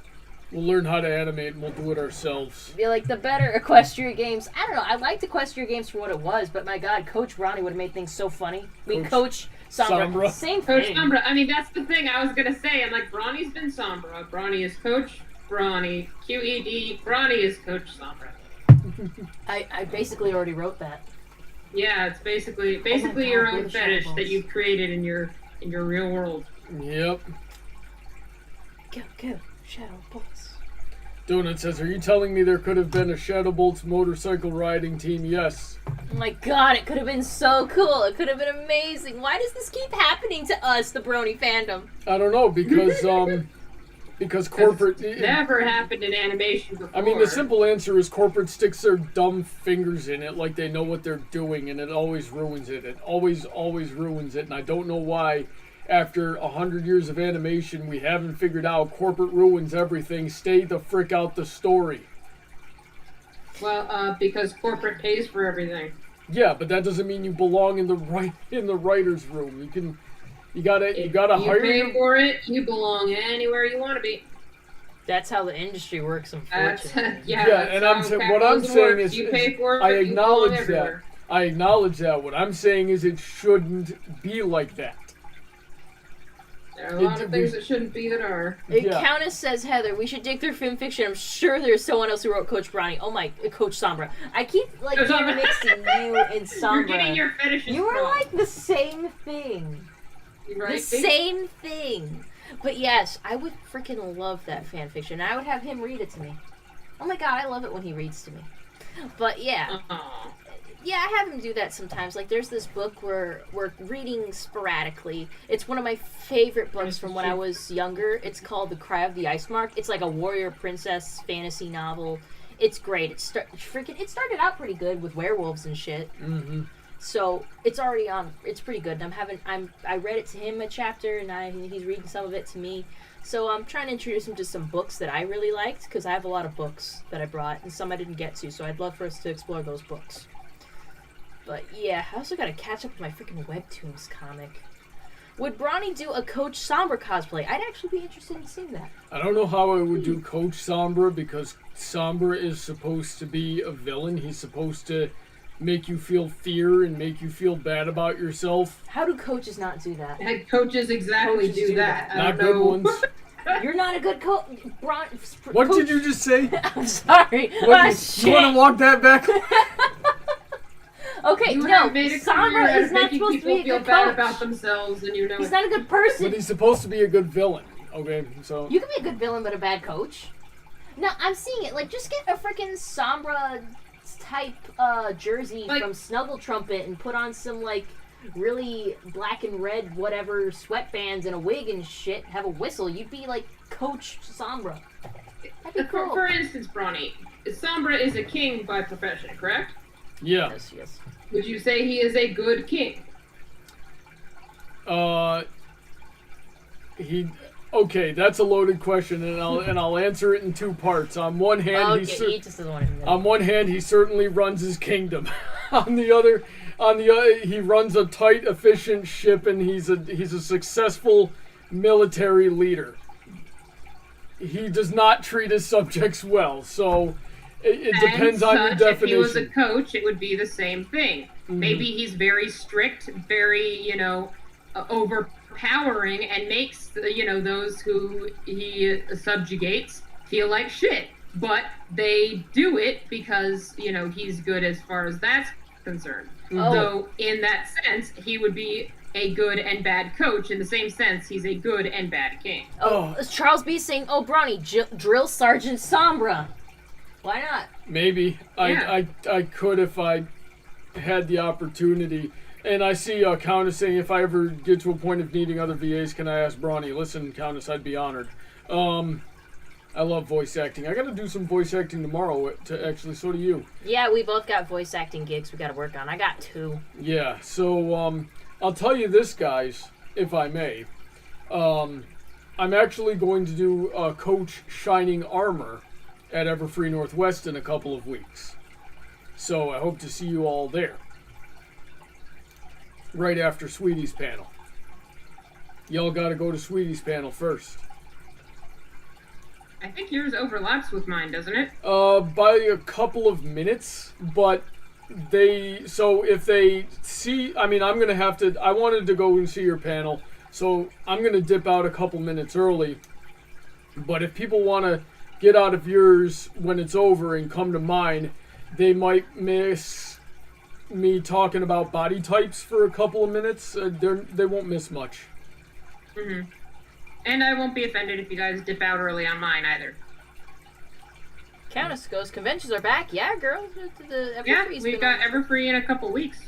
We'll learn how to animate, and we'll do it ourselves. Be like the better Equestria Games. I don't know. I liked Equestria Games for what it was, but my God, Coach Ronnie would have made things so funny. Coach Sombra. Same Coach thing. Sombra. I mean, that's the thing I was gonna say. I'm like, Brawny's been Sombra. Brawny is Coach Brawny. QED. Brawny is Coach Sombra. I basically already wrote that. Yeah, it's basically God, your we're own the fetish Shadow that you've created in your real world. Yep. Go, Shadow Bolts. Donut says, are you telling me there could have been a Shadow Bolts motorcycle riding team? Yes. Oh my God, it could have been so cool. It could have been amazing. Why does this keep happening to us, the Brony fandom? I don't know, because corporate... It's never happened in animation before. I mean, the simple answer is corporate sticks their dumb fingers in it like they know what they're doing, and it always ruins it. It always ruins it, and I don't know why, after 100 years of animation, we haven't figured out corporate ruins everything. Stay the frick out the story. Well, because corporate pays for everything. Yeah, but that doesn't mean you belong in the writer's room. You gotta hire. You pay for it. You belong anywhere you want to be. That's how the industry works, unfortunately. And what I'm saying is, you pay for it. I you belong acknowledge that. everywhere. I acknowledge that. What I'm saying is, it shouldn't be like that. There are a lot of things that shouldn't be that are. Yeah. Countess says, Heather, we should dig through fan fiction. I'm sure there's someone else who wrote Coach Bronny. Oh my, Coach Sombra. I keep like Coach Sombra. mixing you and Sombra. You're getting your fetishes You are wrong. like the same thing. Right? The same thing. But yes, I would freaking love that fan fiction. I would have him read it to me. Oh my god, I love it when he reads to me. But yeah. Aw. Yeah, I have him do that sometimes. Like, there's this book we're reading sporadically. It's one of my favorite books from when I was younger. It's called The Cry of the Ice Mark. It's like a warrior princess fantasy novel. It's great. It started out pretty good with werewolves and shit. Mm-hmm. So it's already on. It's pretty good. I read it to him a chapter, and he's reading some of it to me. So I'm trying to introduce him to some books that I really liked, because I have a lot of books that I brought, and some I didn't get to. So I'd love for us to explore those books. But yeah, I also gotta catch up with my freaking Webtoons comic. Would Bronny do a Coach Sombra cosplay? I'd actually be interested in seeing that. I don't know how I would do Coach Sombra, because Sombra is supposed to be a villain. He's supposed to make you feel fear and make you feel bad about yourself. How do coaches not do that? And coaches exactly Coaches do do that. I Not don't good know. ones. You're not a good coach. What did you just say? I'm sorry. What, Ah, you shit. want to walk that back? Okay, You no, have made a career Sombra out is of not making supposed to people be a feel good bad coach. about themselves, and you know He's it. not a good person. But he's supposed to be a good villain. Okay, so You can be a good villain, but a bad coach. No, I'm seeing it. Like, just get a freaking Sombra type jersey Like- from Snuggle Trumpet and put on some, like, really black and red whatever sweatbands and a wig and shit. Have a whistle. You'd be like Coach Sombra. That'd be cool. For instance, Bronny, Sombra is a king by profession, correct? yeah. Yes. Would you say he is a good king? Okay, that's a loaded question, and I'll answer it in two parts. On one hand, Okay, he just doesn't want to admit it. on one hand, he certainly runs his kingdom. on the other, he runs a tight, efficient ship, and he's a successful military leader. He does not treat his subjects well, so it depends on your And such, if he was a definition. coach, it would be the same thing. Maybe he's very strict, very, overpowering, and makes, those who he subjugates feel like shit. But they do it because, he's good as far as that's concerned. Oh. So, in that sense, he would be a good and bad coach. In the same sense, he's a good and bad king. Oh, Charles B saying, "Oh, Bronny, Drill Sergeant Sombra." Why not? Maybe Yeah. I could if I had the opportunity. And I see Countess saying, if I ever get to a point of needing other VAs, can I ask Bronny? Listen, Countess, I'd be honored. I love voice acting. I got to do some voice acting tomorrow. So do you. Yeah, we both got voice acting gigs we got to work on. I got 2. Yeah. So I'll tell you this, guys, if I may. I'm actually going to do Coach Shining Armor at Everfree Northwest in a couple of weeks. So I hope to see you all there. Right after Sweetie's panel. Y'all gotta go to Sweetie's panel first. I think yours overlaps with mine, doesn't it? By a couple of minutes, but if they see, I wanted to go and see your panel, so I'm gonna dip out a couple minutes early, but if people want to get out of yours when it's over and come to mine, they might miss me talking about body types for a couple of minutes. They won't miss much. Mm-hmm. And I won't be offended if you guys dip out early on mine either. Countess goes, conventions are back. Yeah, girl. Yeah, we've got Everfree in a couple weeks.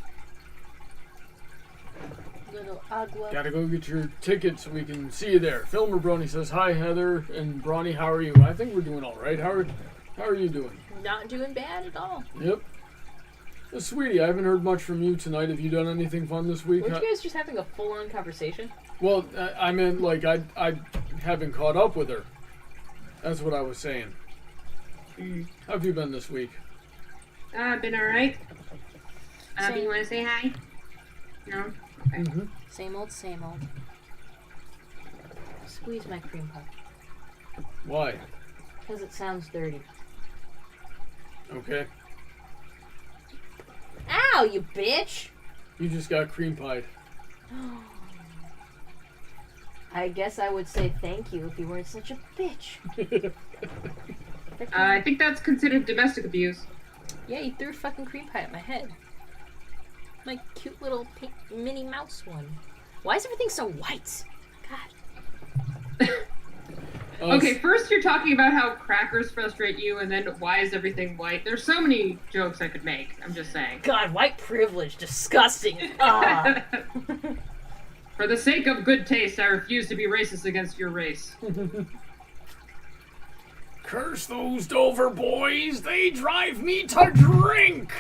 Little agua. Gotta go get your ticket so we can see you there. Filmer Brony says, hi, Heather and Bronny, how are you? I think we're doing all right. How are you doing? Not doing bad at all. Yep. Sweetie, I haven't heard much from you tonight. Have you done anything fun this week? Weren't you guys just having a full-on conversation? Well, I meant, like, I haven't caught up with her. That's what I was saying. How have you been this week? I've been alright. Do Same. you want to say hi? No? Okay. Mm-hmm. Same old, same old. Squeeze my cream pie. Why? Because it sounds dirty. Okay. Ow, you bitch! You just got cream pied. I guess I would say thank you if you weren't such a bitch. I think that's considered domestic abuse. Yeah, you threw a fucking cream pie at my head. My cute little pink Minnie Mouse one. Why is everything so white? God. Okay, first you're talking about how crackers frustrate you, and then why is everything white? There's so many jokes I could make. I'm just saying. God, white privilege. Disgusting. Ah. For the sake of good taste, I refuse to be racist against your race. Curse those Dover boys! They drive me to drink!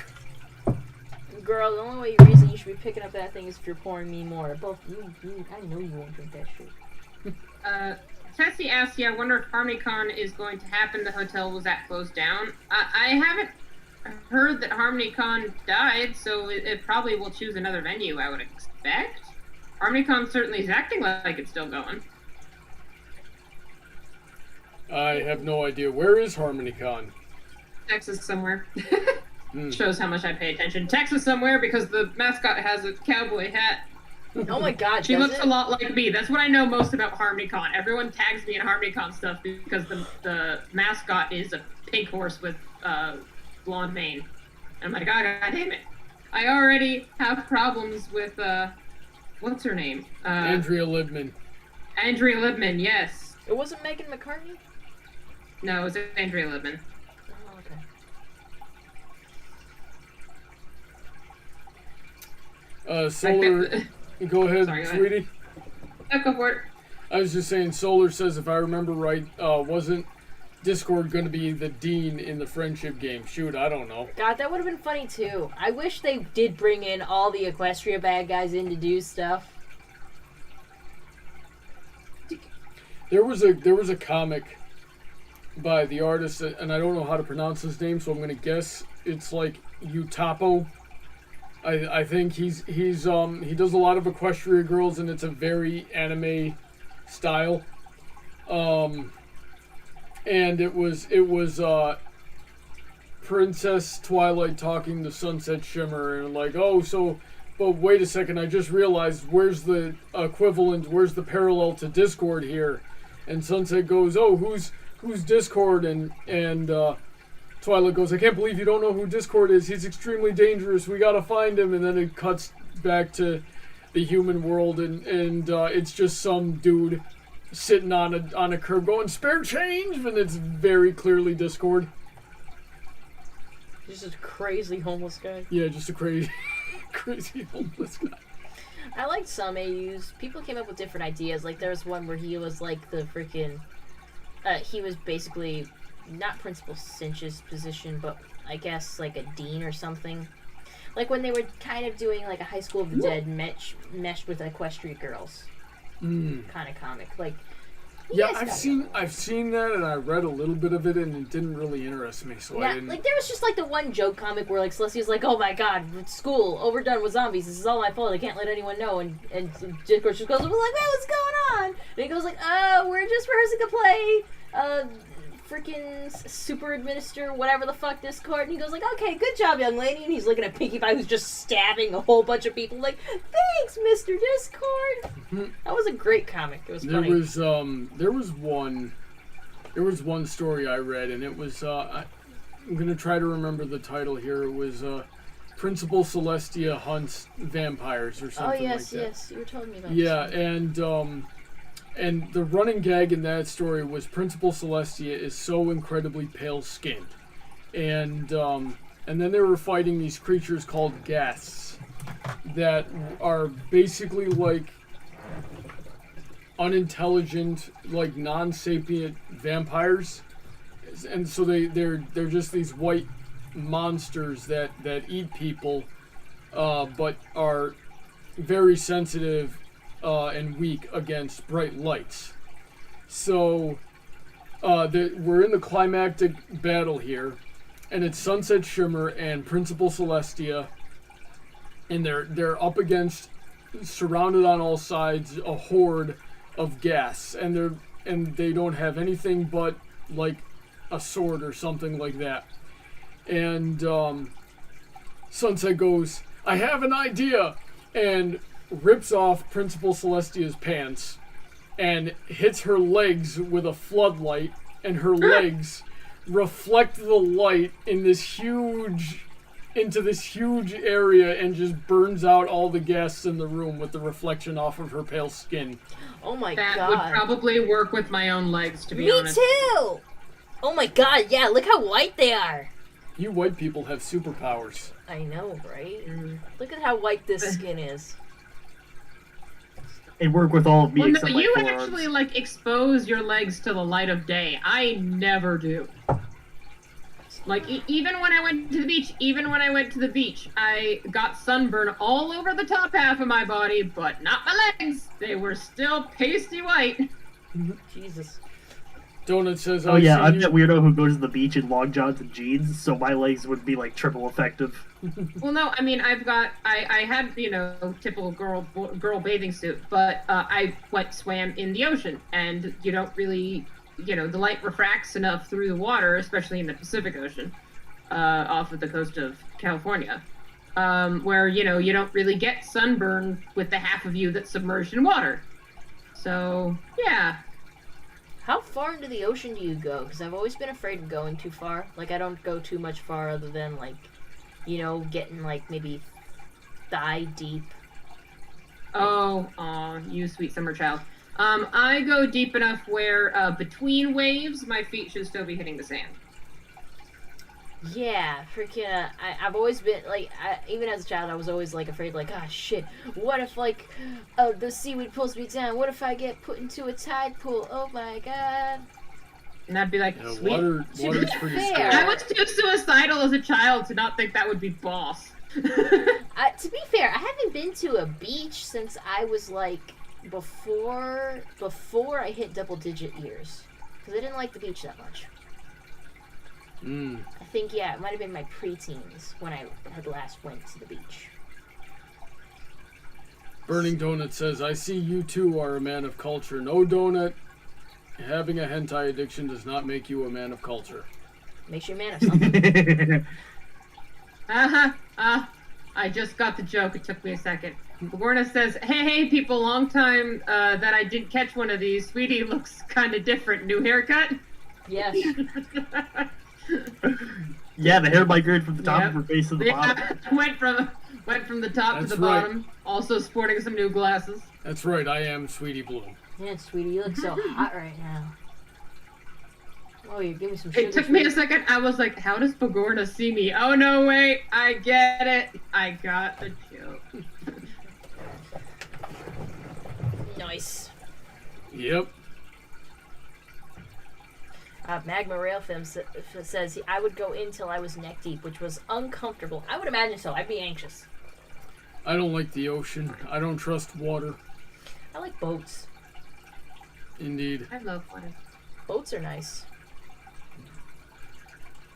Girl, the only reason you should be picking up that thing is if you're pouring me more. Both you, I know you won't drink that shit. Tessie asked you, I wonder if HarmonyCon is going to happen. The hotel was that closed down. I haven't heard that HarmonyCon died, so it probably will choose another venue, I would expect. HarmonyCon certainly is acting like it's still going. I have no idea. Where is HarmonyCon? Texas somewhere. Shows how much I pay attention. Texas somewhere because the mascot has a cowboy hat. Oh my god, She looks a lot like me. That's what I know most about HarmonyCon. Everyone tags me in HarmonyCon stuff because the mascot is a pink horse with blonde mane. And I'm like, oh, god damn it. I already have problems with, what's her name? Andrea Libman. Andrea Libman, yes. It wasn't Megan McCartney? No, it was Andrea Libman. Oh, okay. Solar... Go ahead, Sorry, go ahead. sweetie. Yeah, go for it. I was just saying, Solar says, if I remember right, wasn't Discord going to be the dean in the friendship game? Shoot, I don't know. God, that would have been funny too. I wish they did bring in all the Equestria bad guys in to do stuff. There was a comic by the artist, and I don't know how to pronounce his name, so I'm going to guess it's like Utapo. I think he does a lot of Equestria girls, and it's a very anime style. And it was Princess Twilight talking to Sunset Shimmer, and like, oh, so, but wait a second, I just realized, where's the equivalent, where's the parallel to Discord here? And Sunset goes, oh, who's Discord? And Twilight goes, I can't believe you don't know who Discord is. He's extremely dangerous. We gotta find him. And then it cuts back to the human world, and it's just some dude sitting on a curb going, spare change, and it's very clearly Discord. Just a crazy homeless guy. Yeah, just a crazy homeless guy. I liked some AUs. People came up with different ideas. Like, there was one where he was like the freaking... he was basically not Principal Cinch's position, but I guess like a dean or something. Like when they were kind of doing like a High School of the Dead meshed with Equestria Girls kind of comic. Like, yeah, I've seen that, and I read a little bit of it, and it didn't really interest me, so yeah, I didn't. like there was just like the one joke comic where like Celestia's like, oh my god, school overdone with zombies. This is all my fault. I can't let anyone know. And Discord just goes like, what's going on? And he goes like, we're just rehearsing a play. Freaking super administer whatever the fuck Discord. And he goes like, okay, good job, young lady. And he's looking at Pinkie Pie, who's just stabbing a whole bunch of people. Like, thanks, Mr. Discord. That was a great comic. It was funny. There was one story I read, and it was I'm gonna try to remember the title here. It was Principal Celestia hunts vampires or something like that. Yes, you were telling me about Yeah, and the running gag in that story was Principal Celestia is so incredibly pale-skinned. And then they were fighting these creatures called ghasts that are basically like unintelligent, like non-sapient vampires. And so they're just these white monsters that eat people, but are very sensitive and weak against bright lights. So we're in the climactic battle here, and it's Sunset Shimmer and Principal Celestia, and they're up against, surrounded on all sides, a horde of gas, and they don't have anything but like a sword or something like that. And Sunset goes, I have an idea, and rips off Principal Celestia's pants and hits her legs with a floodlight, and her legs reflect the light into this huge area and just burns out all the guests in the room with the reflection off of her pale skin. Oh my That god. would probably work with my own legs, to be Me honest. too! Oh my god, yeah, look how white they are. You white people have superpowers. I know, right? Look at how white this skin is. It worked with all of me Well, no, except my you forearms. actually like expose your legs to the light of day. I never do. Like even when I went to the beach, I got sunburn all over the top half of my body, but not my legs. They were still pasty white. Jesus. Donut says, Oh yeah, I'm see that weirdo who goes to the beach in long johns and jeans, so my legs would be like triple effective. Well, no, I mean I had typical girl bathing suit, but I swam in the ocean, and you don't really, the light refracts enough through the water, especially in the Pacific Ocean, off of the coast of California, where you don't really get sunburn with the half of you that's submerged in water. So yeah. How far into the ocean do you go? Because I've always been afraid of going too far. Like, I don't go too much far other than, like, getting, like, maybe thigh deep. Oh, you sweet summer child. I go deep enough where between waves, my feet should still be hitting the sand. Yeah, freaking, I've always been, like, even as a child, I was always, like, afraid, like, ah, shit, what if, like, the seaweed pulls me down? What if I get put into a tide pool? Oh, my God. And I'd be like, Yeah, sweet. water's pretty fair. scary. I was too suicidal as a child to not think that would be boss. To be fair, I haven't been to a beach since I was, like, before I hit double-digit years. Because I didn't like the beach that much. I think, yeah, it might have been my preteens when I had last went to the beach. Burning Donut says, I see you too are a man of culture. No, Donut, having a hentai addiction does not make you a man of culture. Makes you a man of something. I just got the joke. It took me a second. Bagorna says, hey, people, long time that I didn't catch one of these. Sweetie looks kind of different. New haircut? Yes. Yeah, the hair migrated from the top Yep. of her face to the bottom. went from the top That's to the right. bottom. Also sporting some new glasses. That's right, I am Sweetie Bloom. Yeah, sweetie, you look so hot right now. Oh, you give me some sugar. It took me a second. I was like, how does Bagorna see me? Oh, no, wait. I get it. I got the joke. Nice. Yep. Magma Railfilm says, I would go in till I was neck deep, which was uncomfortable. I would imagine so. I'd be anxious. I don't like the ocean. I don't trust water. I like boats. Indeed. I love water. Boats are nice.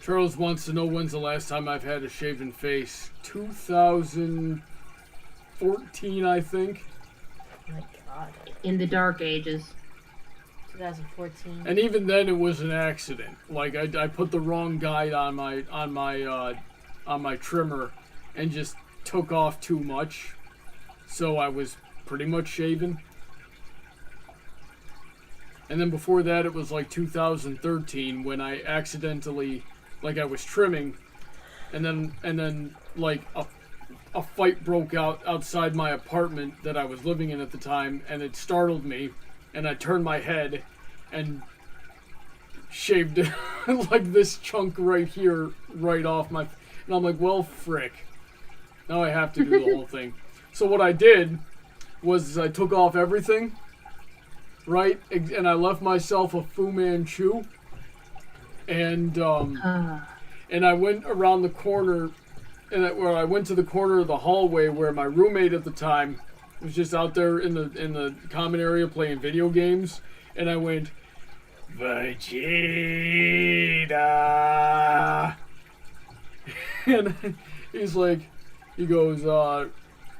Charles wants to know when's the last time I've had a shaven face. 2014, I think. Oh my God. In the dark ages. 2014. And even then, it was an accident. Like I put the wrong guide on my trimmer, and just took off too much, so I was pretty much shaven. And then before that, it was like 2013 when I accidentally, like I was trimming, and then like a fight broke out outside my apartment that I was living in at the time, and it startled me. And I turned my head and shaved like this chunk right here, right off my... And I'm like, well, frick. Now I have to do the whole thing. So what I did was I took off everything, right? And I left myself a Fu Manchu. And I went around the corner, and I went to the corner of the hallway where my roommate at the time was just out there in the common area playing video games, and I went, Vegeta, and he goes,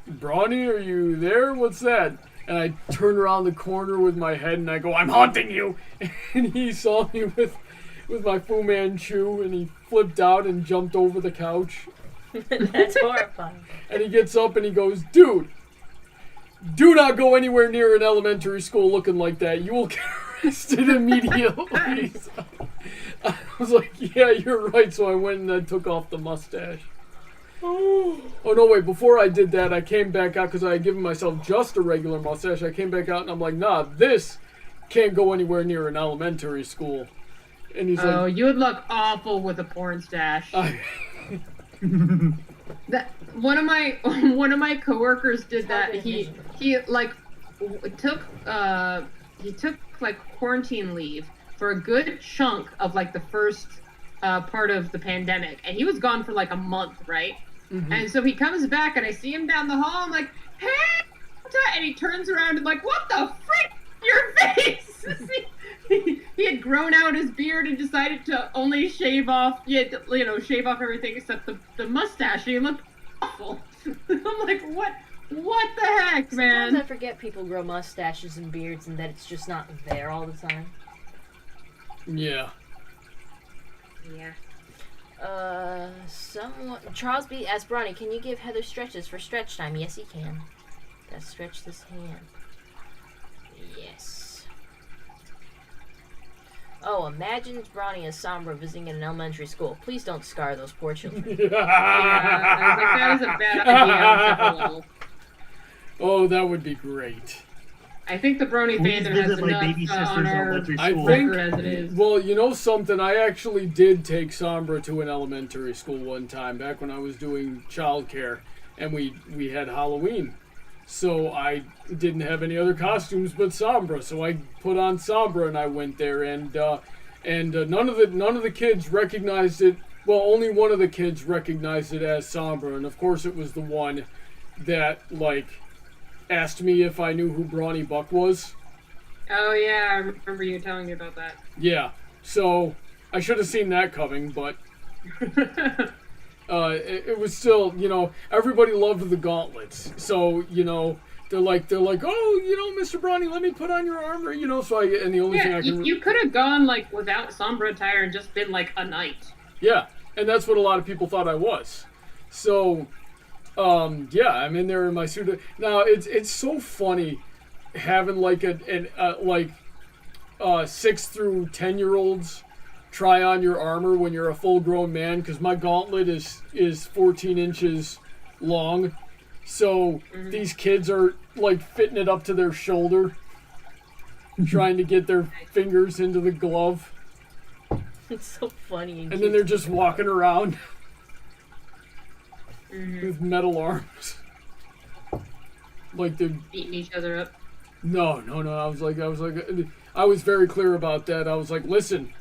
Brawny, are you there? What's that? And I turn around the corner with my head, and I go, I'm haunting you, and he saw me with my Fu Manchu, and he flipped out and jumped over the couch. That's horrifying. And he gets up and he goes, dude, Do not go anywhere near an elementary school looking like that. You will get arrested immediately. So, I was like, yeah, you're right. So I went and I took off the mustache. Oh no, wait, before I did that, I came back out because I had given myself just a regular mustache. I came back out and I'm like, nah, this can't go anywhere near an elementary school. And he's Oh, like, you would look awful with a porn stash. That one of my coworkers did that. He like took like quarantine leave for a good chunk of like the first part of the pandemic, and he was gone for like a month, right? Mm-hmm. And so he comes back, and I see him down the hall. I'm like, hey, and he turns around and like, what the frick, your face? He had grown out his beard and decided to only shave off, shave off everything except the mustache. And he looked awful. I'm like, what the heck, man? Sometimes I forget people grow mustaches and beards and that it's just not there all the time. yeah. Yeah. Charles B. asked Bronny, can you give Heather stretches for stretch time? Yes, he can. Gotta stretch this hand. Yes. Oh, imagine Bronny as Sombra visiting an elementary school. Please don't scar those poor children. Yeah, I was like, that is a bad idea on several levels. Oh, that would be great. I think the Brony Please fandom has visit my baby enough sister's on our elementary I school. think- record as it is. Well, you know something? I actually did take Sombra to an elementary school one time, back when I was doing childcare, and we had Halloween. So I didn't have any other costumes but Sombra, so I put on Sombra and I went there, and none of the kids recognized it. Well, only one of the kids recognized it as Sombra, and of course it was the one that asked me if I knew who Brawny Buck was. Oh yeah, I remember you telling me about that. Yeah, so I should have seen that coming, but it was still, everybody loved the gauntlets. So, they're like, oh, Mr. Brawny, let me put on your armor, so and the only thing I can... you could have gone, without Sombra attire and just been, a knight. Yeah, and that's what a lot of people thought I was. So, yeah, I'm in there in my suit. Now, it's so funny having, 6 through 10-year-olds try on your armor when you're a full-grown man, because my gauntlet is 14 inches long. So these kids are fitting it up to their shoulder, trying to get their fingers into the glove, It's so funny. and then they're just walking around with metal arms, they're Beating each other up. no. I was very clear about that. I was like, listen,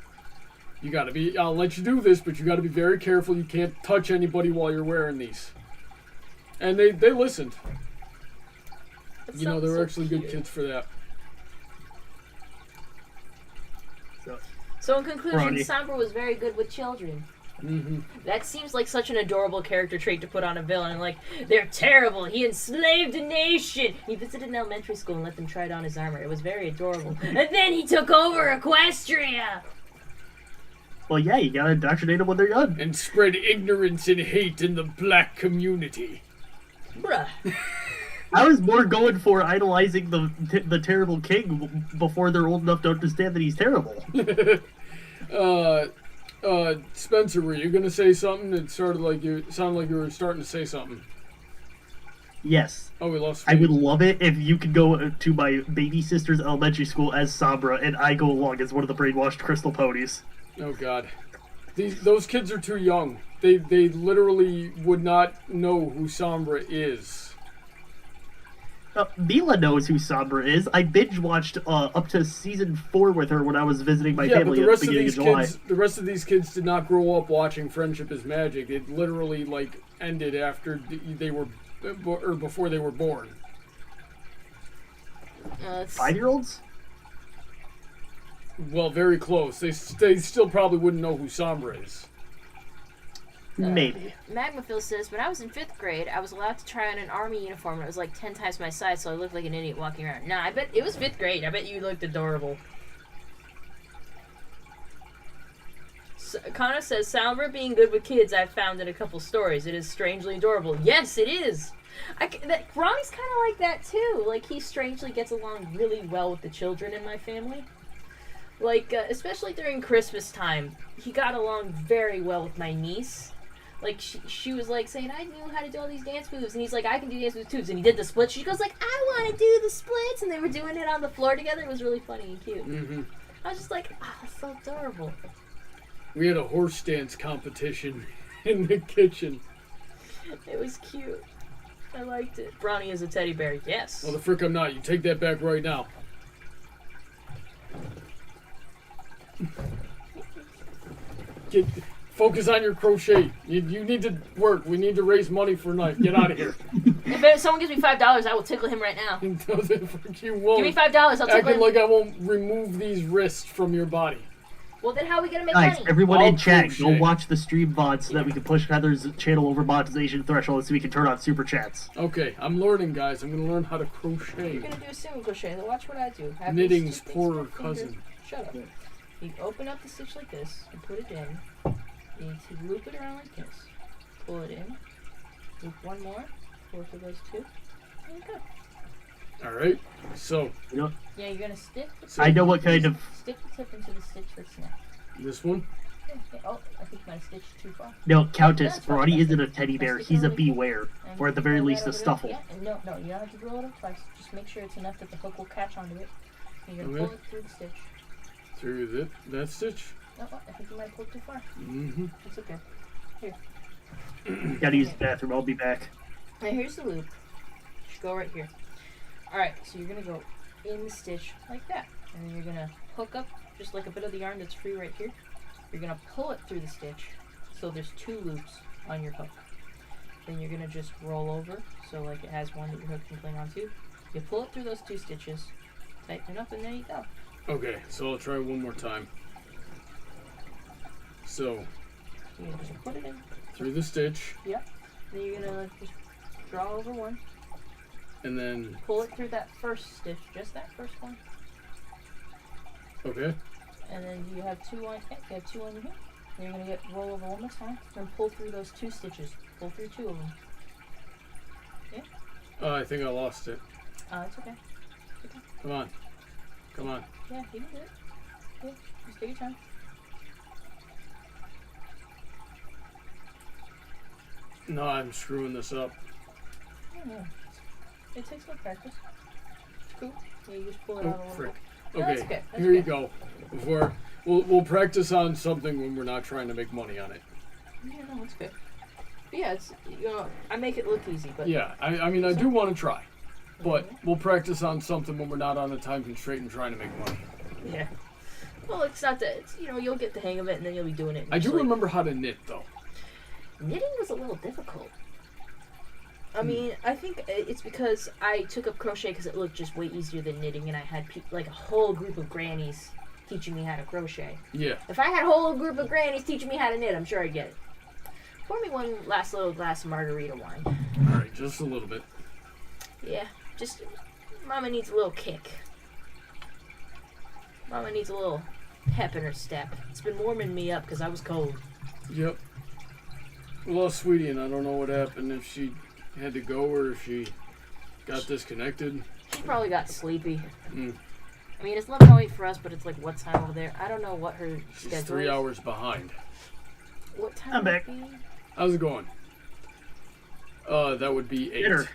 I'll let you do this, but you gotta be very careful. You can't touch anybody while you're wearing these. And they listened. That They sounds were so actually good cute. kids for that. So in conclusion, Brawny. Sombra was very good with children. Mm-hmm. That seems like such an adorable character trait to put on a villain. They're terrible. He enslaved a nation. He visited an elementary school and let them try on his armor. It was very adorable. And then he took over Equestria. Well, yeah, you gotta indoctrinate them when they're young. And spread ignorance and hate in the black community. Bruh. I was more going for idolizing the terrible king before they're old enough to understand that he's terrible. Spencer, were you gonna say something? It sounded like you were starting to say something. Yes. Oh, we lost. I would love it if you could go to my baby sister's elementary school as Sombra, and I go along as one of the brainwashed crystal ponies. Oh God, those kids are too young. They literally would not know who Sombra is. Mila knows who Sombra is. I binge watched up to season 4 with her when I was visiting my Yeah, but family the at the rest of beginning of these July. kids, the rest of these kids did not grow up watching Friendship is Magic. It literally ended after they were, or before they were born. 5-year-olds? Well, very close. They still probably wouldn't know who Sombra is. Maybe. Magmaphil says, when I was in 5th grade, I was allowed to try on an army uniform and it was 10 times my size, so I looked like an idiot walking around. Nah, I bet it was 5th grade. I bet you looked adorable. Kana says, Sombra being good with kids I've found in a couple stories. It is strangely adorable. Yes, it is. Ronnie's kind of like that too. Like, he strangely gets along really well with the children in my family. Like, especially during Christmas time, he got along very well with my niece. Like, she was like saying, I knew how to do all these dance moves, and he's like, I can do dance moves too. And he did the splits. She goes like, I want to do the splits, and they were doing it on the floor together. It was really funny and cute. Mm-hmm. I was just like, so adorable. We had a horse dance competition in the kitchen. It was cute. I liked it. Bronny is a teddy bear, yes. Well, the frick I'm not. You take that back right now. Focus on your crochet. You need to work. We need to raise money for Knife. Get out of here. If someone gives me $5, I will tickle him right now. You won't. Give me $5, I'll tickle Acting him. like I won't remove these wrists from your body. Well, then how are we going to make Guys, money? everyone I'll in chat, crochet. go watch the stream VOD so that we can push Heather's channel over monetization threshold so we can turn on super chats. Okay, I'm learning, guys. I'm going to learn how to crochet. You're going to do a single crochet. Now watch what I do. Have Knitting's these poorer fingers. cousin. Shut up. You open up the stitch like this and put it in. You need to loop it around like this. Pull it in. Loop one more. Pull it through those two. There you go. Alright, so You know, Yeah, you're going to stick the I know what kind of... Stick the tip into the stitch that's next. this one. Yeah. Oh, I think you might have stitched too far. No, Countess, That's fine. Ronnie isn't a teddy bear. He's a beware. And Or at the very roll least, that a over stuffle. Yeah, and no, you don't have to roll it up twice. Just make sure it's enough that the hook will catch onto it. And you're going to Okay. pull it through the stitch. Through that stitch. Oh, I think you might have pulled too far. Mm-hmm. It's okay. Gotta use the bathroom. I'll be back. Now here's the loop. Just go right here. Alright, so you're going to go in the stitch like that. And then you're going to hook up just like a bit of the yarn that's free right here. You're going to pull it through the stitch. So there's two loops on your hook. Then you're going to just roll over. So like it has one that your hook can cling onto. You pull it through those two stitches. Tighten it up and there you go. Okay, so I'll try one more time. So, You just put it in. through the stitch, Then you're going to just draw over one. and then, Pull it through that first stitch. Just that first one. okay, And then you have two on, you have two on your hook. Then you're gonna roll over one more time. Then pull through those two stitches. Pull through two of them. I think I lost it. It's okay. Come on. Come on. Yeah, you can do it. Yeah, just take your time. No, I'm screwing this up. Yeah. It takes no practice. It's cool. Yeah, you just pull it out a Oh, little frick. bit. No, that's Okay, okay. That's here you okay. go. Before we'll practice on something when we're not trying to make money on it. Yeah, no, that's good. But yeah, it's, you know, I make it look easy, but Yeah, I mean I do want to try, but we'll practice on something when we're not on a time constraint and trying to make money. yeah. Well, it's not that. It's, you know, you'll get the hang of it, and then you'll be doing it. I do Just like- remember how to knit though. Knitting was a little difficult. I mean, I think it's because I took up crochet because it looked just way easier than knitting, and I had like a whole group of grannies teaching me how to crochet. Yeah. If I had a whole group of grannies teaching me how to knit, I'm sure I'd get it. Pour me one last little glass of margarita wine. All right, just a little bit. Yeah, just Mama needs a little kick. Mama needs a little pep in her step. It's been warming me up because I was cold. Yep. Well, sweetie, and I don't know what happened, if she had to go or if she got disconnected. She probably got sleepy. Mm. I mean, it's 11:08 for us, but it's like what time over there? I don't know what her She's schedule 3 is. hours behind. What time I'm would back. it be? How's it going? That would be 8. Dinner.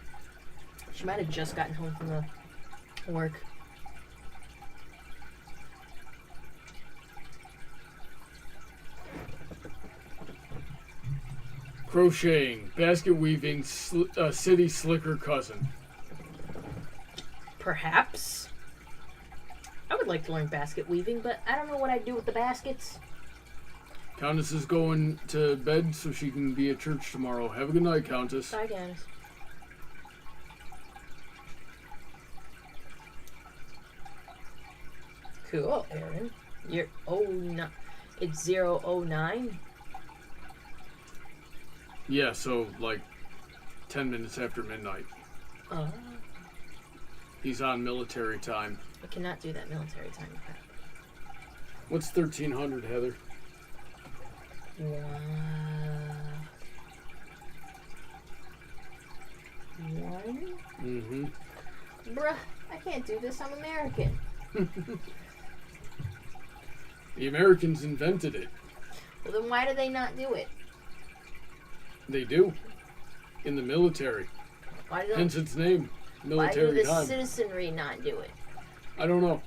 She might have just gotten home from the work. Crocheting, basket weaving, city slicker cousin. Perhaps. I would like to learn basket weaving, but I don't know what I'd do with the baskets. Countess is going to bed so she can be at church tomorrow. Have a good night, Countess. Bye, guys. Cool, Aaron. You're it's 009. Yeah, so like 10 minutes after midnight. Oh, He's on military time. I cannot do that military time. What's 1300, Heather? Wow. One. Mm-hmm. Bruh, I can't do this. I'm American. The Americans invented it. Well, then why do they not do it? They do. In the military. Why do Hence its name. why Military do the time. citizenry not do it? I don't know.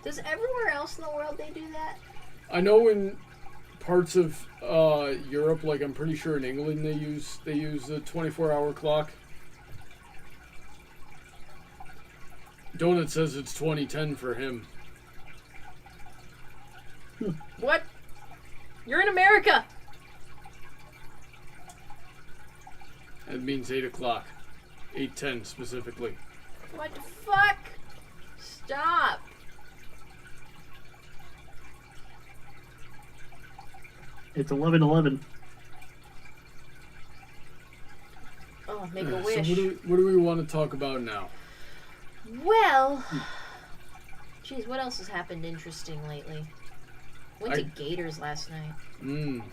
Does everywhere else in the world they do that? I know in parts of Europe, like I'm pretty sure in England they use the 24-hour clock. Donut says it's 2010 for him. What? You're in America. That means 8 o'clock. 8:10 specifically. What the fuck? Stop. It's 11:11. Oh, make a So wish. what do we want to talk about now? Well, geez, what else has happened interesting lately? Went to I- Gators last night.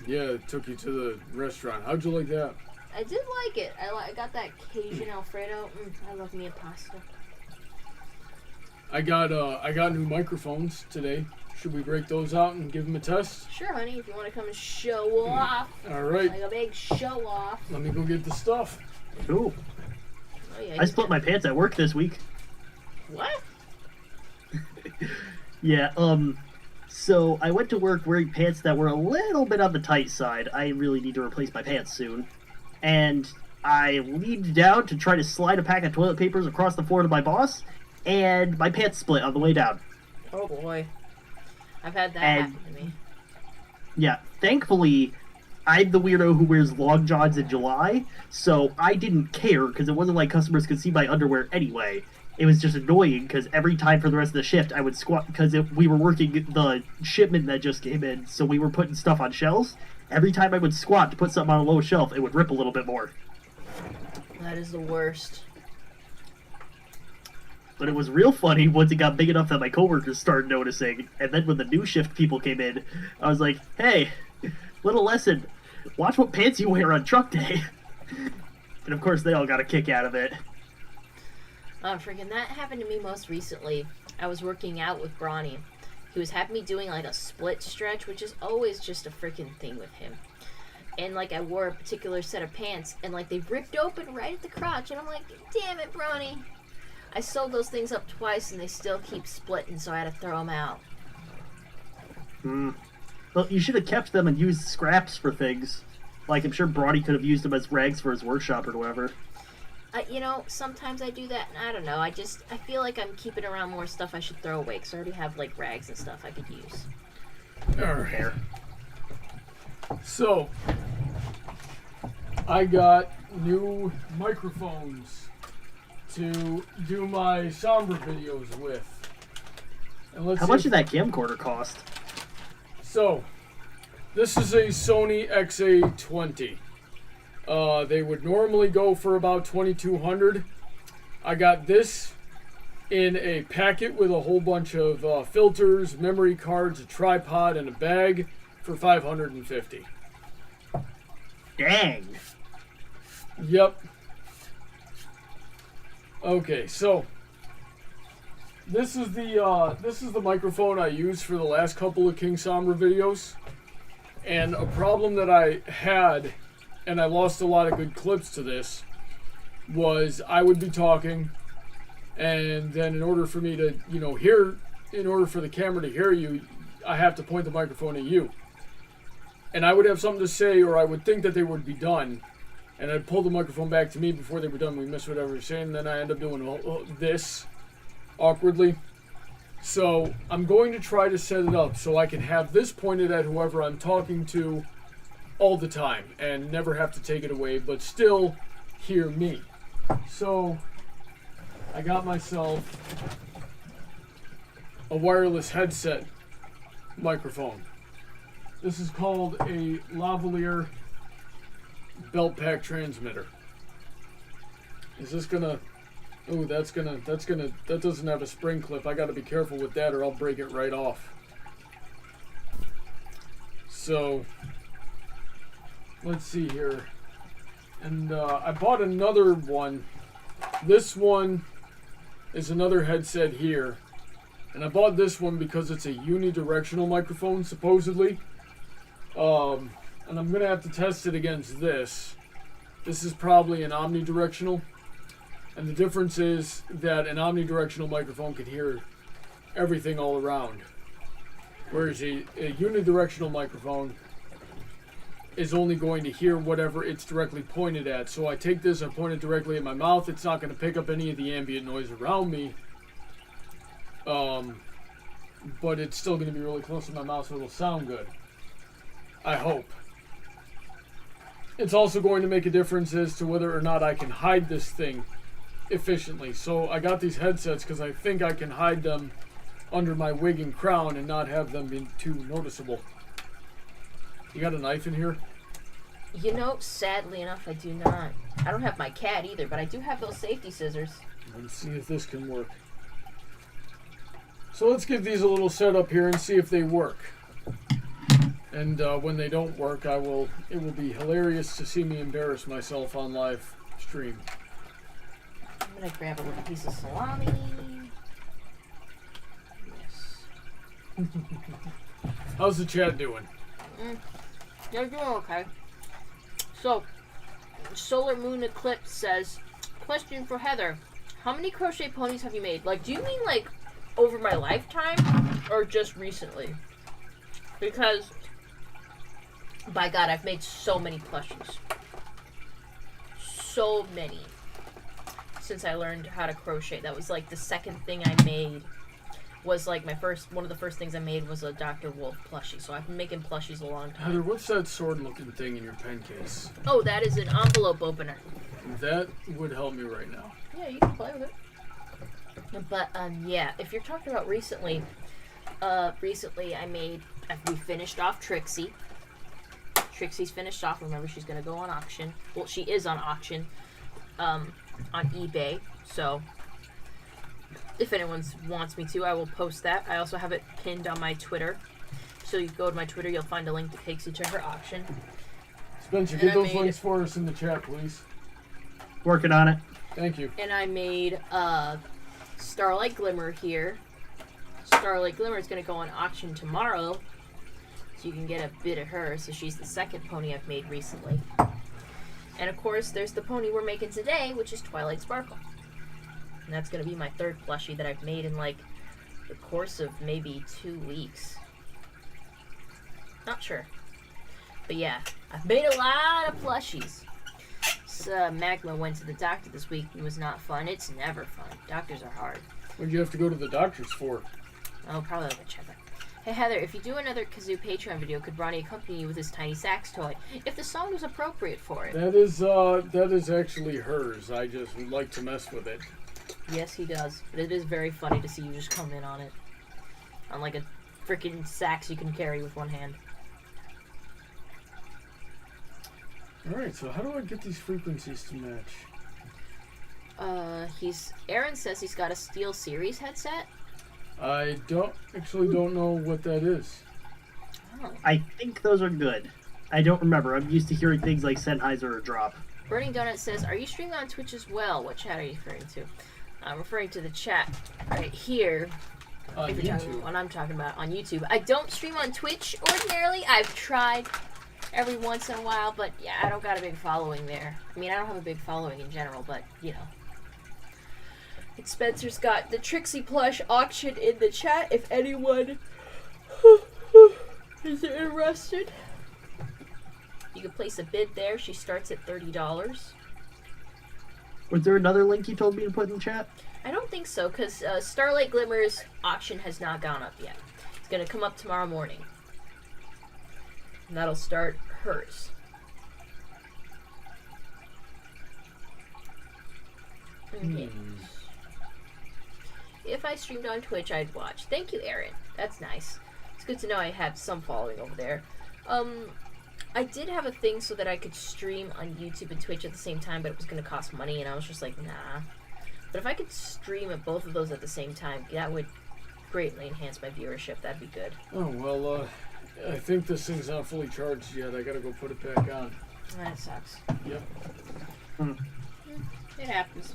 Yeah, it took you to the restaurant. How'd you like that? I did like it. I got that Cajun Alfredo. I love me a pasta. I got new microphones today. Should we break those out and give them a test? Sure, honey, if you want to come and show off. All right. Like a big show off. Let me go get the stuff. Cool. Oh, yeah, I split my pants at work this week. What? Yeah, so I went to work wearing pants that were a little bit on the tight side. I really need to replace my pants soon. And I leaned down to try to slide a pack of toilet papers across the floor to my boss, and my pants split on the way down. Oh, boy. I've had that And- happen to me. Yeah, thankfully, I'm the weirdo who wears long johns in July, so I didn't care, because it wasn't like customers could see my underwear anyway. It was just annoying, because every time for the rest of the shift, I would squat, because we were working the shipment that just came in, so we were putting stuff on shelves. Every time I would squat to put something on a low shelf, it would rip a little bit more. That is the worst. But it was real funny once it got big enough that my coworkers started noticing, and then when the new shift people came in, I was like, hey, little lesson, watch what pants you wear on truck day. And of course they all got a kick out of it. Oh, freaking, that happened to me most recently. I was working out with Bronny. He was having me doing like a split stretch, which is always just a freaking thing with him. And like I wore a particular set of pants, and like they ripped open right at the crotch, and I'm like, damn it, Bronny. I sewed those things up twice, and they still keep splitting, so I had to throw them out. Well, you should have kept them and used scraps for things. Like, I'm sure Brody could have used them as rags for his workshop or whatever. You know, sometimes I do that, and I don't know. I feel like I'm keeping around more stuff I should throw away, because I already have like rags and stuff I could use. All right. So, I got new microphones to do my Sombra videos with. And let's How see much if- did that camcorder cost? So, this is a Sony XA20. They would normally go for about $2,200. I got this in a packet with a whole bunch of filters, memory cards, a tripod, and a bag for $550. Dang. Yep. Okay, so this is the microphone I used for the last couple of King Sombra videos, and a problem that I had, and I lost a lot of good clips to this, was I would be talking, and then in order for me to hear, in order for the camera to hear you, I have to point the microphone at you, and I would have something to say, or I would think that they would be done. And I'd pull the microphone back to me before they were done. We missed whatever we were saying. And then I end up doing this awkwardly. So I'm going to try to set it up so I can have this pointed at whoever I'm talking to all the time and never have to take it away, but still hear me. So I got myself a wireless headset microphone. This is called a lavalier belt pack transmitter. Is this gonna... Oh, that doesn't have a spring clip. I gotta be careful with that or I'll break it right off. So, let's see here. And I bought another one. This one is another headset here. And I bought this one because it's a unidirectional microphone, supposedly. And I'm going to have to test it against this. This is probably an omnidirectional. And the difference is that an omnidirectional microphone can hear everything all around. Whereas a unidirectional microphone is only going to hear whatever it's directly pointed at. So I take this, I point it directly at my mouth. It's not going to pick up any of the ambient noise around me. But it's still going to be really close to my mouth, so it'll sound good. I hope. It's also going to make a difference as to whether or not I can hide this thing efficiently. So I got these headsets because I think I can hide them under my wig and crown and not have them be too noticeable. You got a knife in here? You know, sadly enough, I do not. I don't have my cat either, but I do have those safety scissors. Let's see if this can work. So let's give these a little setup here and see if they work. And when they don't work, it will be hilarious to see me embarrass myself on live stream. I'm gonna grab a little piece of salami. Yes. How's the chat doing? They're doing okay. So, Solar Moon Eclipse says, question for Heather. How many crochet ponies have you made? Like, do you mean like over my lifetime or just recently? Because, by God, I've made so many plushies. So many. Since I learned how to crochet. That was like the second thing I made. Was like one of the first things I made was a Dr. Wolf plushie. So I've been making plushies a long time. Heather, what's that sword-looking thing in your pen case? Oh, that is an envelope opener. That would help me right now. Yeah, you can play with it. But, yeah, if you're talking about recently we finished off Trixie. Trixie's finished off. Remember, she's going to go on auction. Well, she is on auction on eBay. So, if anyone wants me to, I will post that. I also have it pinned on my Twitter. So you go to my Twitter, you'll find a link that takes you to her auction. Spencer, get those links for us in the chat, please. Working on it. Thank you. And I made Starlight Glimmer here. Starlight Glimmer is going to go on auction tomorrow. So you can get a bit of her. So she's the second pony I've made recently. And of course, there's the pony we're making today, which is Twilight Sparkle. And that's going to be my third plushie that I've made in like the course of maybe 2 weeks. Not sure. But yeah, I've made a lot of plushies. So, Magma went to the doctor this week. It was not fun. It's never fun. Doctors are hard. What do you have to go to the doctors for? Oh, probably like a checkup. Hey Heather, if you do another Kazoo Patreon video, could Ronnie accompany you with his tiny sax toy? If the song was appropriate for it. That is actually hers. I just like to mess with it. Yes, he does. But it is very funny to see you just come in on it. On like a freaking sax you can carry with one hand. Alright, so how do I get these frequencies to match? Aaron says he's got a Steel Series headset. I don't know what that is. Oh. I think those are good. I don't remember. I'm used to hearing things like Sennheiser or Drop. Burning Donut says, are you streaming on Twitch as well? What chat are you referring to? I'm referring to the chat right here. On if you're talking, what I'm talking about on YouTube. I don't stream on Twitch ordinarily. I've tried every once in a while, but yeah, I don't got a big following there. I mean, I don't have a big following in general, but you know. And Spencer's got the Trixie plush auction in the chat if anyone is interested. You can place a bid there. She starts at $30. Was there another link you told me to put in the chat? I don't think so, because Starlight Glimmer's auction has not gone up yet. It's going to come up tomorrow morning. And that'll start hers. Okay. If I streamed on Twitch, I'd watch. Thank you, Aaron. That's nice. It's good to know I had some following over there. I did have a thing so that I could stream on YouTube and Twitch at the same time, but it was going to cost money, and I was just like, nah. But if I could stream at both of those at the same time, that would greatly enhance my viewership. That'd be good. Oh, well, I think this thing's not fully charged yet. I gotta go put it back on. That sucks. Yep. It happens.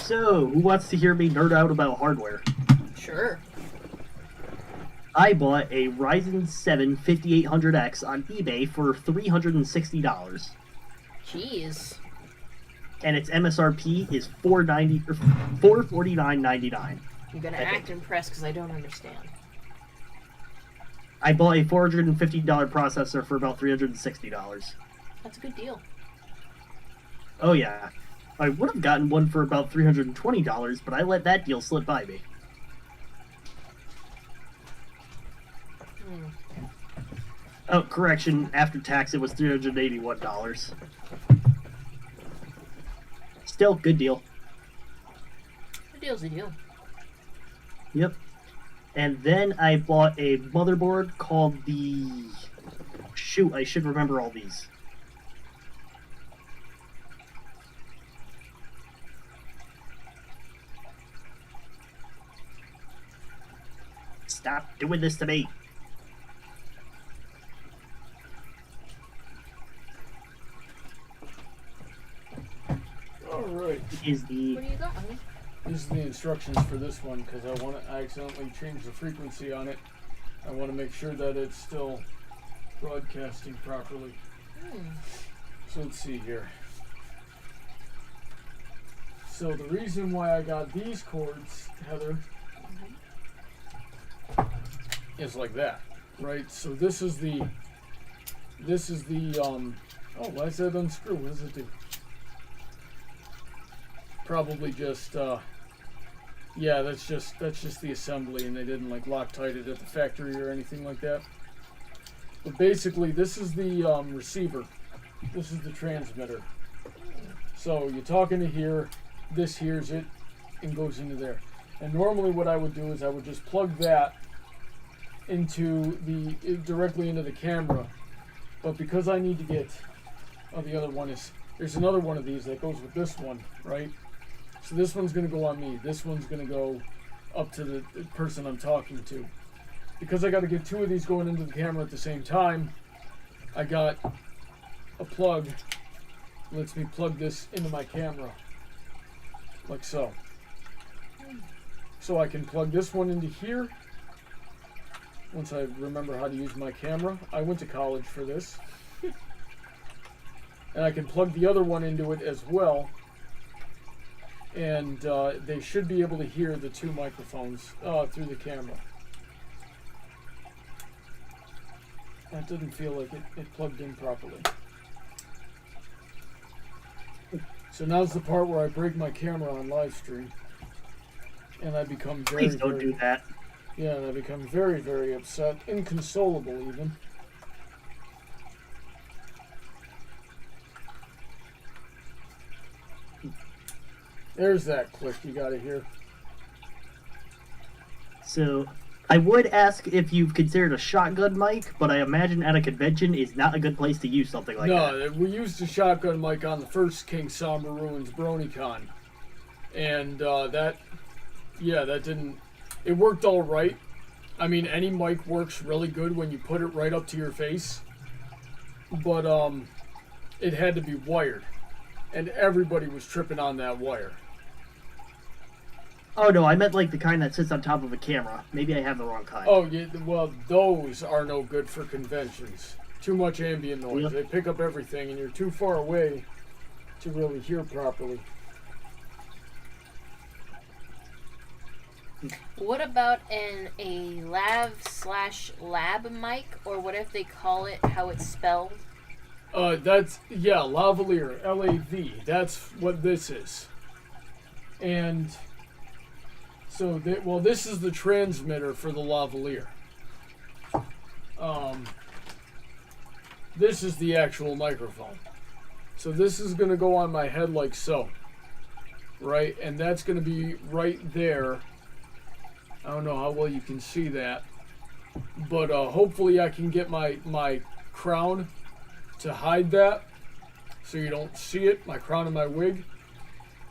So, who wants to hear me nerd out about hardware? Sure. I bought a Ryzen 7 5800X on eBay for $360, Jeez. and its MSRP is $449.99. You're gonna act impressed because I don't understand. I bought a $450 processor for about $360. That's a good deal. Oh yeah, I would have gotten one for about $320, but I let that deal slip by me. Oh, correction, after tax it was $381. Still, good deal. The deal's a deal. Yep. And then I bought a motherboard called the... Shoot, I should remember all these. Stop doing this to me. All right. Is the... What do you got, honey? These are the instructions for this one because I accidentally changed the frequency on it. I want to make sure that it's still broadcasting properly. So let's see here. So the reason why I got these cords, Heather, is like that, right? So this is the oh, why is that unscrew? What does it do? Probably just yeah, that's just the assembly, and they didn't like Loctite it at the factory or anything like that. But basically this is the receiver, this is the transmitter. So you're talking to here, this hears it and goes into there. And normally what I would do is I would just plug that into directly into the camera, but because I need to get, oh, the other one is, there's another one of these that goes with this one, right? So this one's going to go on me. This one's going to go up to the person I'm talking to. Because I got to get two of these going into the camera at the same time, I got a plug that lets me plug this into my camera, like so. So I can plug this one into here once I remember how to use my camera. I went to college for this. And I can plug the other one into it as well. And they should be able to hear the two microphones through the camera. That didn't feel like it plugged in properly. So now's the part where I break my camera on live stream. And I become very, Please don't do that. Yeah, and I become very, very upset. Inconsolable, even. There's that click you gotta hear. So, I would ask if you've considered a shotgun mic, but I imagine at a convention is not a good place to use something like that. No, we used a shotgun mic on the first King Sombra Ruins BronyCon. And that didn't... It worked all right. I mean, any mic works really good when you put it right up to your face. But it had to be wired. And everybody was tripping on that wire. Oh no, I meant like the kind that sits on top of a camera. Maybe I have the wrong kind. Oh, yeah, well, those are no good for conventions. Too much ambient noise. Yep. They pick up everything, and you're too far away to really hear properly. What about a lav/lab mic, or what if they call it how it's spelled? That's, yeah, lavalier, L-A-V. That's what this is. And so, this is the transmitter for the lavalier. This is the actual microphone. So this is going to go on my head like so. Right? And that's going to be right there. I don't know how well you can see that. But hopefully I can get my crown to hide that so you don't see it, my crown and my wig.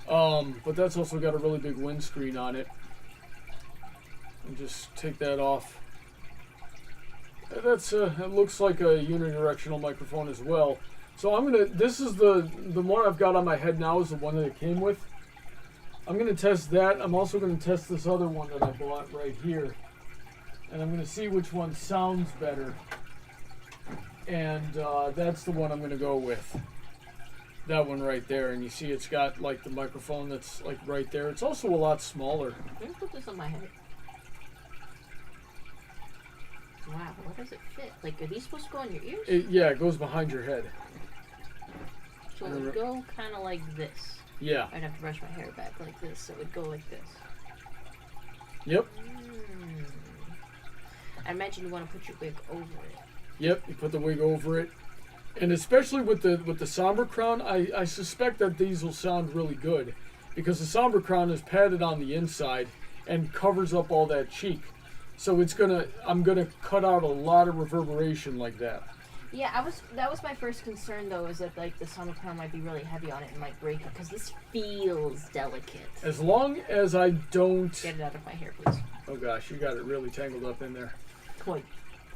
But that's also got a really big windscreen on it. And just take that off. That's it looks like a unidirectional microphone as well. So I'm gonna, this is the one I've got on my head now is the one that it came with. I'm gonna test that. I'm also gonna test this other one that I bought right here. And I'm gonna see which one sounds better. And that's the one I'm gonna go with. That one right there. And you see it's got like the microphone that's like right there. It's also a lot smaller. Let me put this on my head. Wow, what does it fit? Like, are these supposed to go in your ears? Yeah, it goes behind your head. So it would go kind of like this. Yeah. I'd have to brush my hair back like this, so it would go like this. Yep. I imagine you want to put your wig over it. Yep, you put the wig over it. And especially with the Sombra crown, I suspect that these will sound really good. Because the Sombra crown is padded on the inside and covers up all that cheek. So I'm gonna cut out a lot of reverberation like that. Yeah, that was my first concern though, is that like the Sombra crown might be really heavy on it and might break it, because this feels delicate. As long as I don't... Get it out of my hair, please. Oh gosh, you got it really tangled up in there. Cool.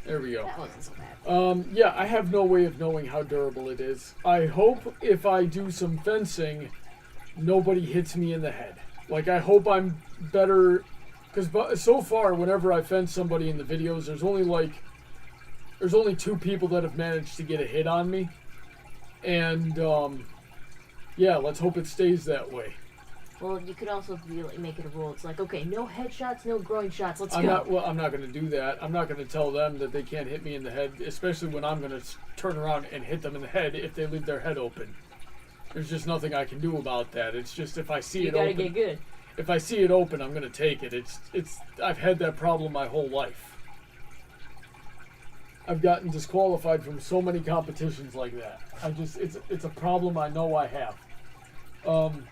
There we go. That wasn't so bad. Yeah, I have no way of knowing how durable it is. I hope if I do some fencing, nobody hits me in the head. Like, I hope I'm better... Because so far, whenever I fence somebody in the videos, there's only 2 people that have managed to get a hit on me. And, yeah, let's hope it stays that way. Well, you could also make it a rule. It's like, okay, no headshots, no groin shots. Let's go. I'm not going to do that. I'm not going to tell them that they can't hit me in the head, especially when I'm going to turn around and hit them in the head if they leave their head open. There's just nothing I can do about that. It's just if I see it open. You gotta get good. If I see it open, I'm gonna take it. I've had that problem my whole life. I've gotten disqualified from so many competitions like that. It's a problem I know I have.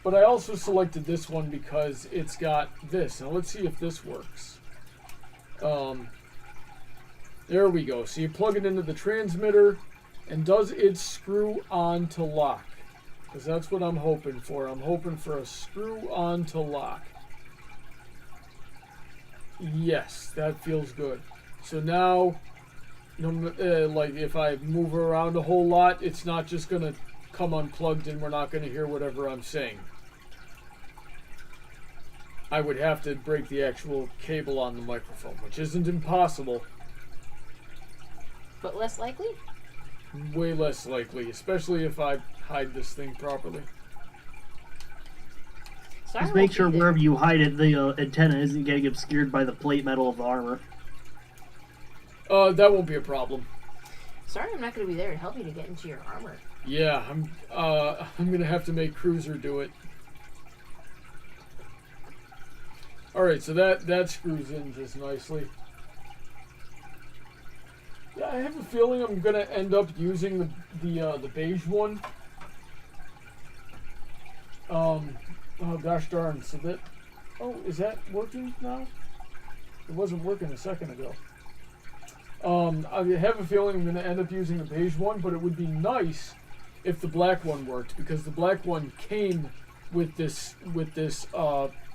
But I also selected this one because it's got this. Now let's see if this works. There we go. So you plug it into the transmitter, and does it screw on to lock? Because that's what I'm hoping for. I'm hoping for a screw-on to lock. Yes, that feels good. So now, like if I move around a whole lot, it's not just going to come unplugged and we're not going to hear whatever I'm saying. I would have to break the actual cable on the microphone, which isn't impossible. But less likely? Way less likely, especially if I hide this thing properly. So Just make sure wherever you hide it, the antenna isn't getting obscured by the plate metal of the armor. That won't be a problem. Sorry, I'm not going to be there to help you to get into your armor. Yeah, I'm gonna have to make Cruiser do it. All right, so that screws in just nicely. Yeah, I have a feeling I'm gonna end up using the beige one. Oh gosh darn! So that, is that working now? It wasn't working a second ago. I have a feeling I'm gonna end up using the beige one, but it would be nice if the black one worked, because the black one came with this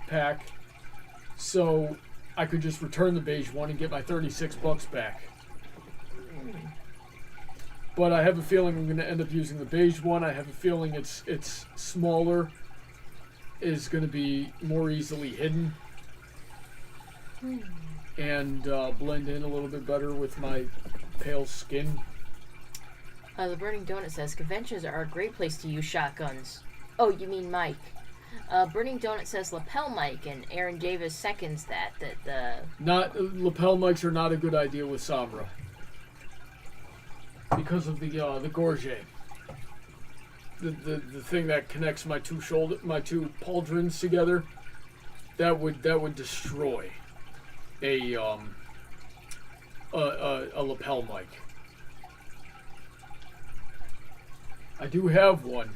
pack, so I could just return the beige one and get my $36 back. But I have a feeling I'm going to end up using the beige one. I have a feeling it's smaller, is going to be more easily hidden, and blend in a little bit better with my pale skin. The Burning Donut says, conventions are a great place to use shotguns. Oh, you mean Mike. Burning Donut says lapel mic, and Aaron Davis seconds that Lapel mics are not a good idea with Sombra. Because of the gorget. The thing that connects my two pauldrons together, that would destroy a lapel mic. I do have one.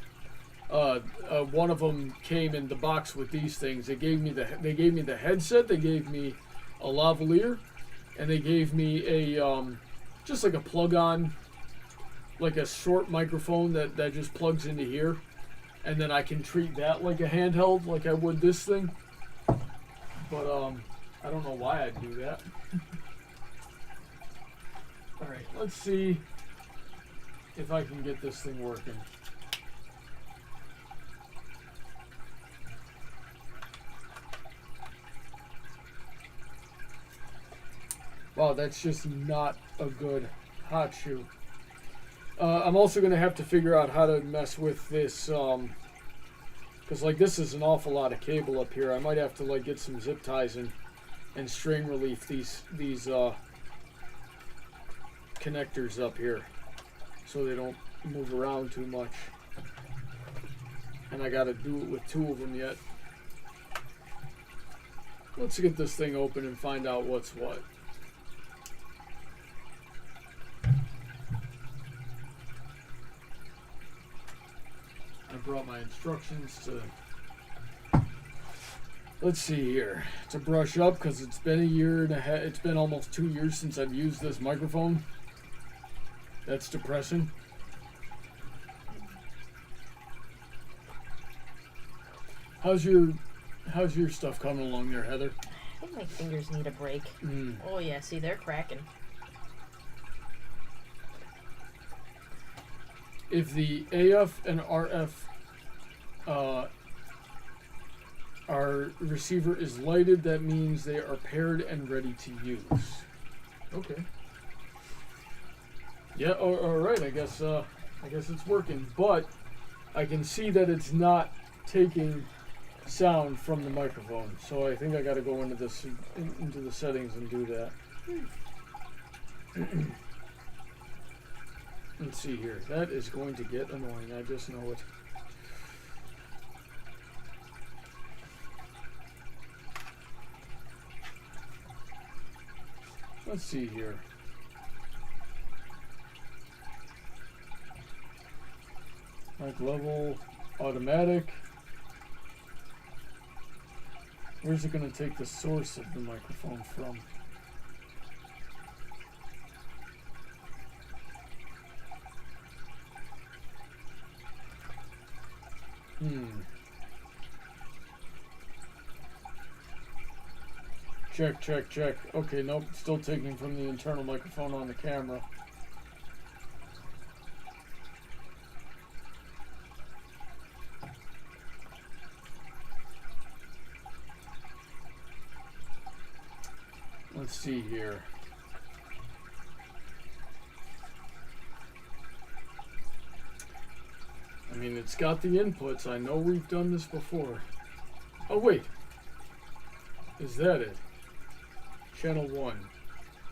One of them came in the box with these things. They gave me the headset. They gave me a lavalier, and they gave me a just like a plug-on, like a short microphone that just plugs into here, and then I can treat that like a handheld, like I would this thing. But I don't know why I'd do that. Alright, let's see if I can get this thing working. Wow, that's just not a good hot shoe. I'm also going to have to figure out how to mess with this, because like this is an awful lot of cable up here. I might have to like get some zip ties and string relief these connectors up here so they don't move around too much. And I got to do it with 2 of them yet. Let's get this thing open and find out what's what. I brought my instructions to... Let's see here. To brush up, because it's been a year and a half. It's been almost 2 years since I've used this microphone. That's depressing. How's your stuff coming along there, Heather? I think my fingers need a break. Oh yeah, see they're cracking. If the AF and RF our receiver is lighted, that means they are paired and ready to use. Okay. Yeah. All right. I guess it's working, but I can see that it's not taking sound from the microphone. So I think I got to go into this into the settings and do that. Let's see here. That is going to get annoying. I just know it. Let's see here. Mic level, automatic. Where's it going to take the source of the microphone from? Check. Okay, nope, still taking from the internal microphone on the camera. Let's see here. I mean, it's got the inputs. I know we've done this before. Oh, wait. Is that it? Channel 1.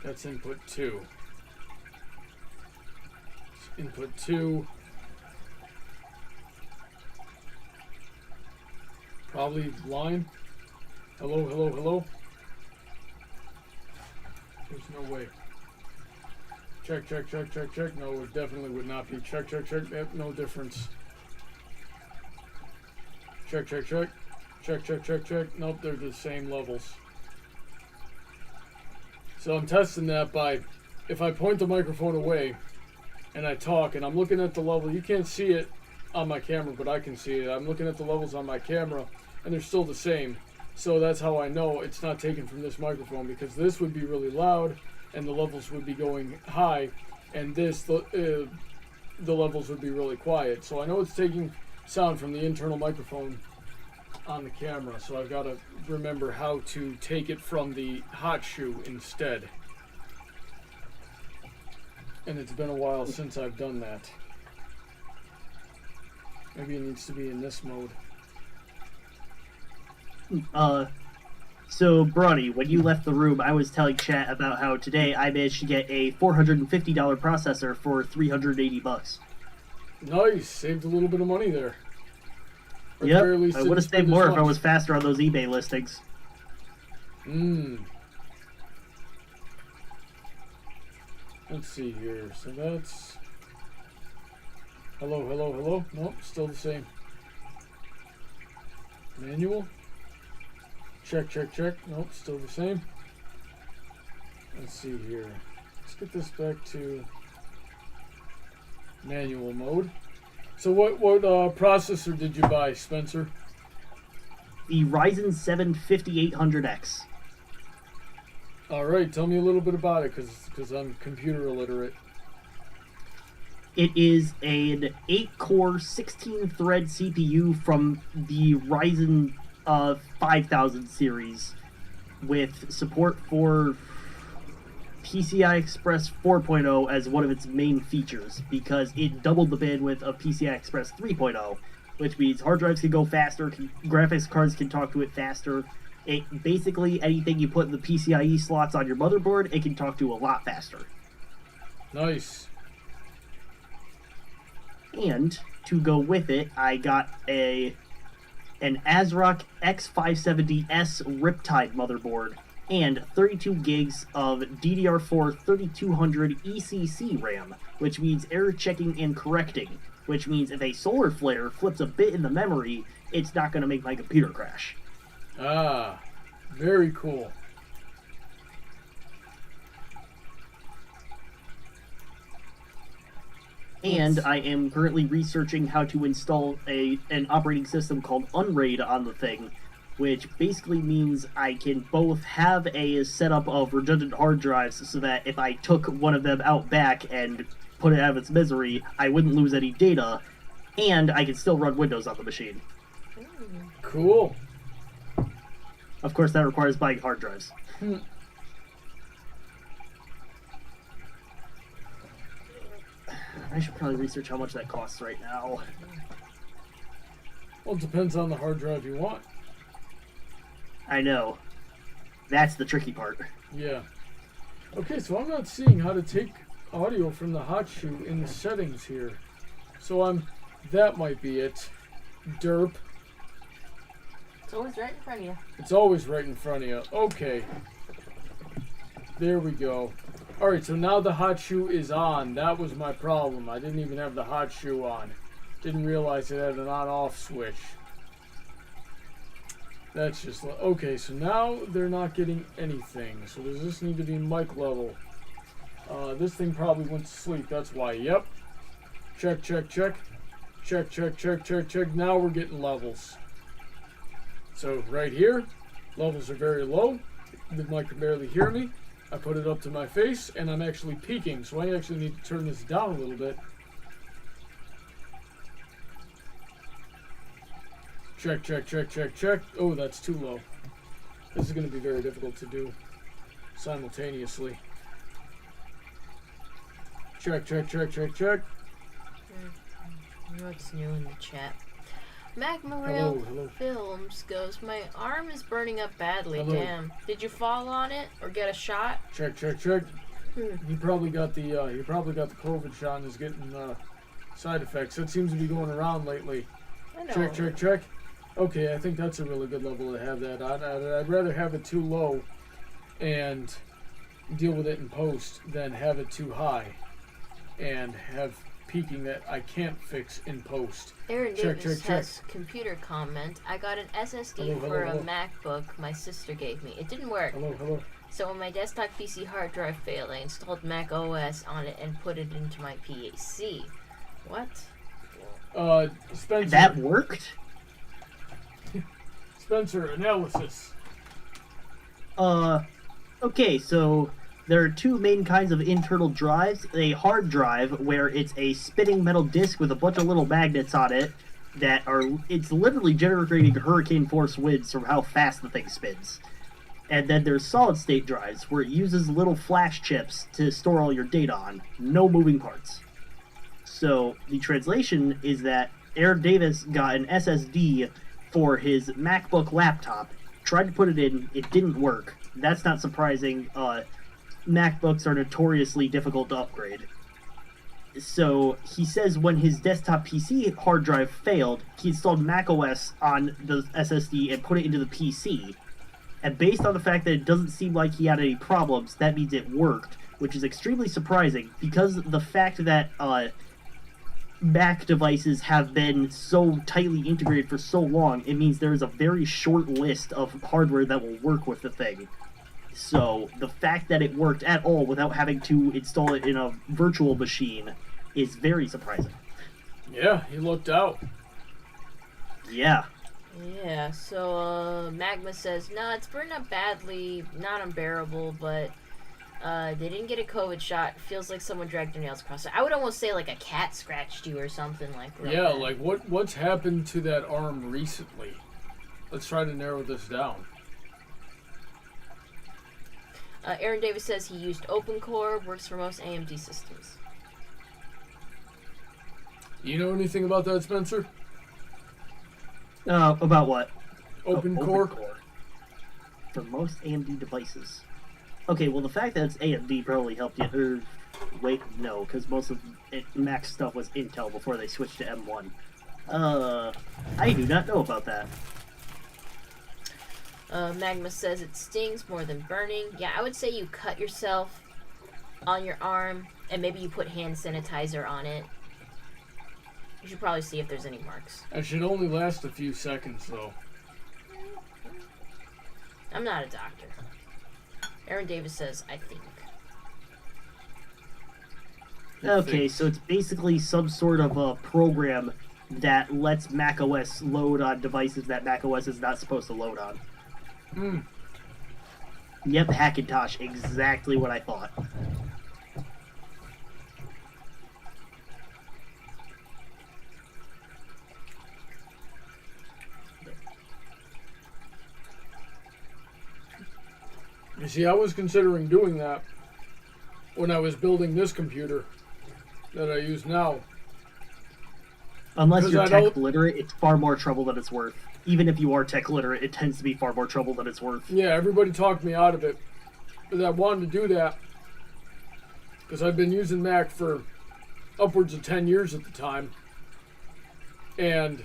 That's input 2. Input 2. Probably line. Hello. There's no way. Check. No, it definitely would not be. Check. Yep, no difference. Check. Nope, they're the same levels. So I'm testing that by, if I point the microphone away and I talk and I'm looking at the level, you can't see it on my camera, but I can see it. I'm looking at the levels on my camera and they're still the same. So that's how I know it's not taken from this microphone, because this would be really loud and the levels would be going high, and this, the levels would be really quiet. So I know it's taking sound from the internal microphone on the camera, so I've got to remember how to take it from the hot shoe instead. And it's been a while since I've done that. Maybe it needs to be in this mode. So, Bronny, when you left the room, I was telling chat about how today I managed to get a $450 processor for $380. Nice, saved a little bit of money there. Or Yep, at least I would have didn't saved more spend if as I was faster on those eBay listings. Let's see here. So that's... Hello. Nope, still the same. Manual. Check. Nope, still the same. Let's see here. Let's get this back to manual mode. So what processor did you buy, Spencer? The Ryzen 7 5800X. All right, tell me a little bit about it, because I'm computer illiterate. It is an 8-core, 16-thread CPU from the Ryzen 5000 series with support for PCI Express 4.0 as one of its main features, because it doubled the bandwidth of PCI Express 3.0, which means hard drives can go faster, graphics cards can talk to it faster. It basically, anything you put in the PCIe slots on your motherboard, it can talk to a lot faster. Nice. And to go with it, I got an ASRock X570S Riptide motherboard and 32 gigs of DDR4 3200 ECC RAM, which means error checking and correcting, which means if a solar flare flips a bit in the memory, it's not going to make my computer crash. Ah, very cool. And I am currently researching how to install an operating system called Unraid on the thing, which basically means I can both have a setup of redundant hard drives so that if I took one of them out back and put it out of its misery, I wouldn't lose any data, and I can still run Windows on the machine. Cool. Of course, that requires buying hard drives. I should probably research how much that costs right now. Well, it depends on the hard drive you want. I know. That's the tricky part. Yeah. Okay, so I'm not seeing how to take audio from the hot shoe in the settings here. So that might be it. Derp. It's always right in front of you. It's always right in front of you. Okay. There we go. Alright, so now the hot shoe is on. That was my problem. I didn't even have the hot shoe on. Didn't realize it had an on-off switch. That's just... Okay, so now they're not getting anything. So does this need to be mic level? This thing probably went to sleep. That's why. Yep. Check, check, check. Check, check, check, check, check. Now we're getting levels. So right here, levels are very low. The mic can barely hear me. I put it up to my face, and I'm actually peaking, so I actually need to turn this down a little bit. Check, check, check, check, check. Oh, that's too low. This is going to be very difficult to do simultaneously. Check, check, check, check, check. What's new in the chat? Magma Hello, Rail hello. Films goes, my arm is burning up badly. Hello. Damn. Did you fall on it or get a shot? Check, check, check. He probably got the COVID shot and is getting side effects. That seems to be going around lately. I know. Check, check, check. Okay, I think that's a really good level to have that. I'd rather have it too low and deal with it in post than have it too high and have peaking that I can't fix in post. Aaron Check, Davis check, check. has computer comment. I got an SSD Hello, for hello, a MacBook my sister gave me. It didn't work. Hello, hello. So when my desktop PC hard drive failed, I installed Mac OS on it and put it into my PAC. What? Spencer. That worked? Spencer, analysis. Okay, so there are two main kinds of internal drives. A hard drive, where it's a spinning metal disc with a bunch of little magnets on it that are... It's literally generating hurricane force winds from how fast the thing spins. And then there's solid-state drives, where it uses little flash chips to store all your data on. No moving parts. So, the translation is that Aaron Davis got an SSD for his MacBook laptop, tried to put it in, it didn't work. That's not surprising. MacBooks are notoriously difficult to upgrade. So he says when his desktop PC hard drive failed, he installed macOS on the SSD and put it into the PC. And based on the fact that it doesn't seem like he had any problems, that means it worked, which is extremely surprising because the fact that Mac devices have been so tightly integrated for so long, it means there is a very short list of hardware that will work with the thing. So the fact that it worked at all without having to install it in a virtual machine is very surprising. Yeah, he looked out. Yeah. Yeah, so Magma says, no, it's burned up badly, not unbearable, but they didn't get a COVID shot. Feels like someone dragged their nails across it. I would almost say like a cat scratched you or something like that. Yeah, like what's happened to that arm recently? Let's try to narrow this down. Aaron Davis says he used OpenCore, works for most AMD systems. You know anything about that, Spencer? About what? OpenCore? OpenCore. For most AMD devices. Okay, well, the fact that it's AMD probably helped you. Wait, no, because most of Mac's stuff was Intel before they switched to M1. I do not know about that. Magma says it stings more than burning. Yeah, I would say you cut yourself on your arm, and maybe you put hand sanitizer on it. You should probably see if there's any marks. It should only last a few seconds, though. I'm not a doctor. Aaron Davis says, I think. Okay, so it's basically some sort of a program that lets macOS load on devices that macOS is not supposed to load on. Hmm. Yep, Hackintosh, exactly what I thought. You see, I was considering doing that when I was building this computer that I use now. Unless Because you're I tech don't- literate, it's far more trouble than it's worth. Even if you are tech literate, it tends to be far more trouble than it's worth. Yeah, everybody talked me out of it. But I wanted to do that because I've been using Mac for upwards of 10 years at the time. And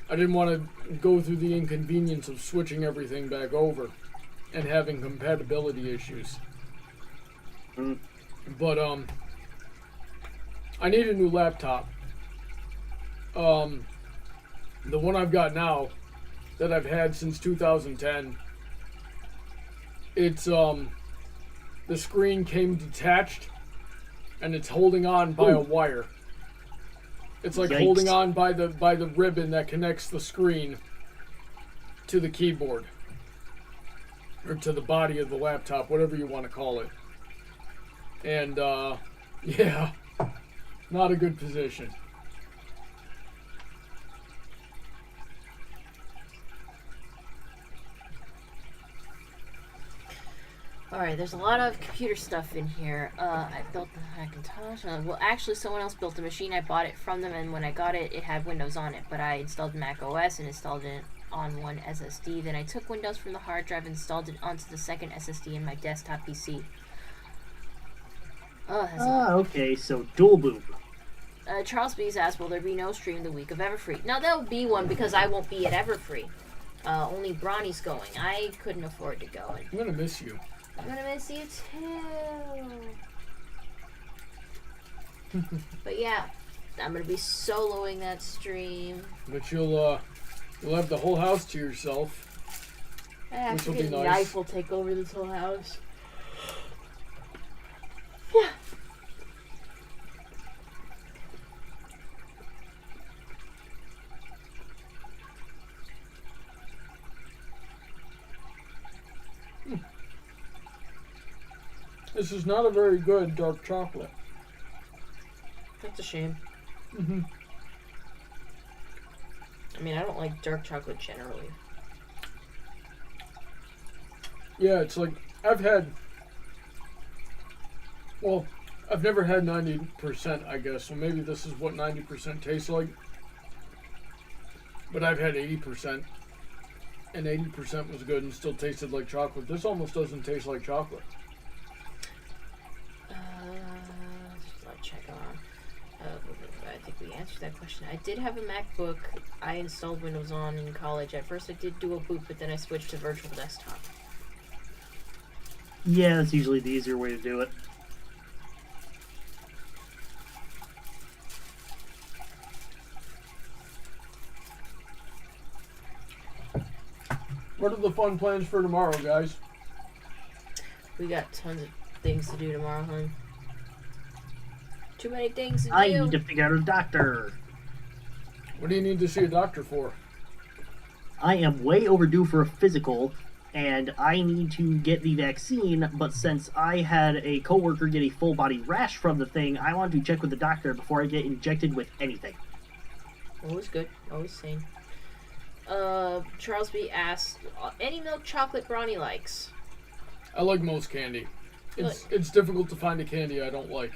I didn't want to go through the inconvenience of switching everything back over and having compatibility issues. Mm. But I need a new laptop. The one I've got now that I've had since 2010, it's the screen came detached and it's holding on by a wire. It's like Yikes. holding on by the ribbon that connects the screen to the keyboard or to the body of the laptop, whatever you want to call it. And yeah, not a good position. Alright, there's a lot of computer stuff in here. I built the Hackintosh. Well, actually, someone else built the machine. I bought it from them, and when I got it, it had Windows on it. But I installed Mac OS and installed it on one SSD. Then I took Windows from the hard drive and installed it onto the second SSD in my desktop PC. Oh, that's Okay, so dual boot. Charles B's asked, will there be no stream the week of Everfree? Now, there'll be one because I won't be at Everfree. Only Bronny's going. I couldn't afford to go. I'm gonna miss you. I'm gonna miss you too. But yeah, I'm gonna be soloing that stream. But you'll have the whole house to yourself. I Which will be forget nice. Knife will take over this whole house. Yeah. This is not a very good dark chocolate. That's a shame. Mm-hmm. I mean, I don't like dark chocolate generally. Yeah, it's like I've never had 90%, I guess, so maybe this is what 90% tastes like. But I've had 80%, and 80% was good and still tasted like chocolate. This almost doesn't taste like chocolate. I'll check on. I think we answered that question. I did have a MacBook. I installed Windows on in college. At first I did do a boot, but then I switched to virtual desktop. Yeah, that's usually the easier way to do it. What are the fun plans for tomorrow, guys? We got tons of things to do tomorrow, hon. Too many things to do. I need to figure out a doctor. What do you need to see a doctor for? I am way overdue for a physical, and I need to get the vaccine, but since I had a coworker get a full body rash from the thing, I want to check with the doctor before I get injected with anything. Always good. Always sane. Charles B asks, any milk chocolate Brawny likes? I like most candy. It's difficult to find a candy I don't like.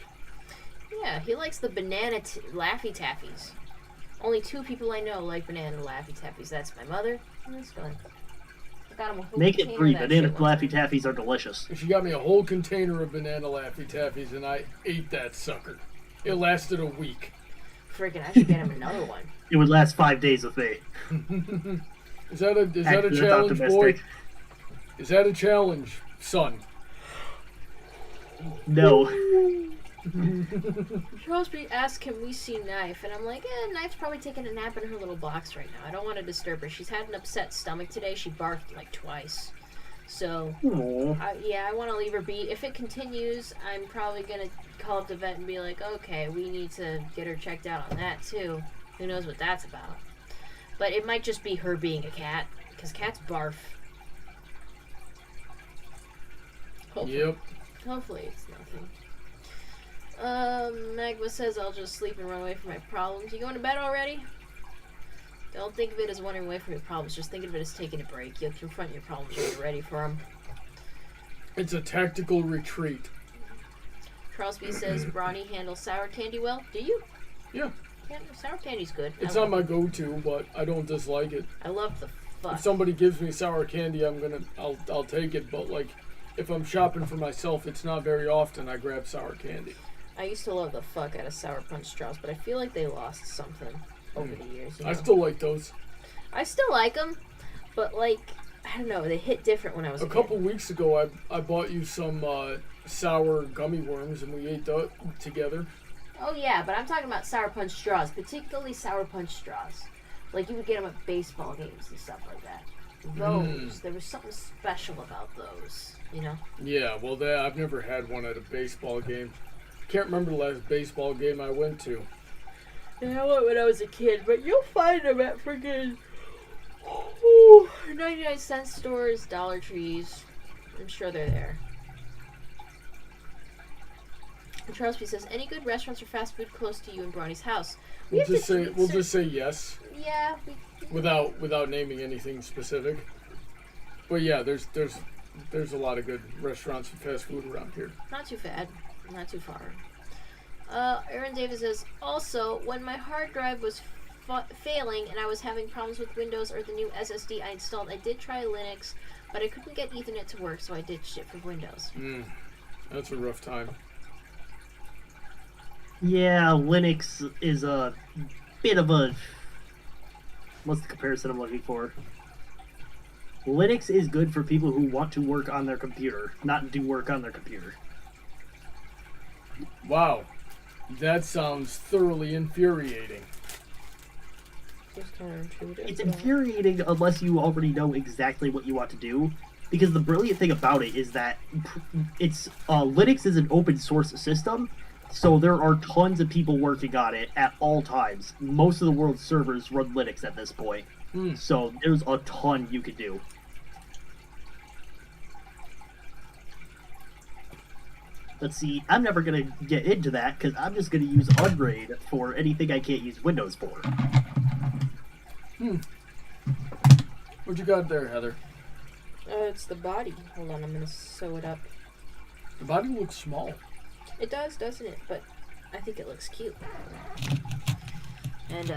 Yeah, he likes the banana Laffy Taffies. Only 2 people I know like banana Laffy Taffies. That's my mother and his son. I got him a whole Make it container 3. of that Banana shit one Laffy time. Taffies are delicious. She got me a whole container of banana Laffy Taffies, and I ate that sucker. It lasted a week. Freaking, I should get him another one. It would last 5 days with me. Is that a Actually, that's challenge, boy? optimistic. Is that a challenge, son? No. Charles B asks, can we see Knife? And I'm like, Knife's probably taking a nap in her little box right now. I don't want to disturb her. She's had an upset stomach today. She barked like twice. So, Aw. I want to leave her be. If it continues, I'm probably going to call up the vet and be like, okay, we need to get her checked out on that too. Who knows what that's about. But it might just be her being a cat, because cats barf. Hopefully. Yep. Hopefully it's nothing. Magma says I'll just sleep and run away from my problems. You going to bed already? Don't think of it as running away from your problems. Just think of it as taking a break. You'll confront your problems when you're ready for them. It's a tactical retreat. Charles B says Brawny handles sour candy well. Do you? Yeah. Yeah, sour candy's good. It's I not love my go-to, but I don't dislike it. I love the fuck. If somebody gives me sour candy, I'll take it. But like, if I'm shopping for myself, it's not very often I grab sour candy. I used to love the fuck out of Sour Punch straws, but I feel like they lost something over the years. You know? I still like those. I still like them, but like, I don't know, they hit different when I was a couple kid. weeks ago, I bought you some sour gummy worms, and we ate that together. Oh yeah, but I'm talking about Sour Punch straws, particularly Sour Punch straws. Like you would get them at baseball games and stuff like that. Those, there was something special about those, you know? Yeah, well, I've never had one at a baseball game. Can't remember the last baseball game I went to. Yeah, I went when I was a kid, but you'll find them at freaking 99-cent stores, Dollar Trees. I'm sure they're there. And Charles B says, any good restaurants or fast food close to you in Brawny's house? We'll just say yes. Yeah. Without naming anything specific. But yeah, there's a lot of good restaurants and fast food around here. Not too bad. Not too far. Aaron Davis says, also, when my hard drive was failing and I was having problems with Windows or the new SSD I installed, I did try Linux, but I couldn't get Ethernet to work, so I ditched it for Windows. That's a rough time. Yeah, Linux is a bit of a... What's the comparison I'm looking for? Linux is good for people who want to work on their computer, not do work on their computer. Wow. That sounds thoroughly infuriating. It's counterintuitive. It's infuriating unless you already know exactly what you want to do, because the brilliant thing about it is that Linux is an open source system, so there are tons of people working on it at all times. Most of the world's servers run Linux at this point, so there's a ton you could do. Let's see, I'm never going to get into that, because I'm just going to use Unraid for anything I can't use Windows for. What you got there, Heather? It's the body. Hold on, I'm going to sew it up. The body looks small. It does, doesn't it? But I think it looks cute. And,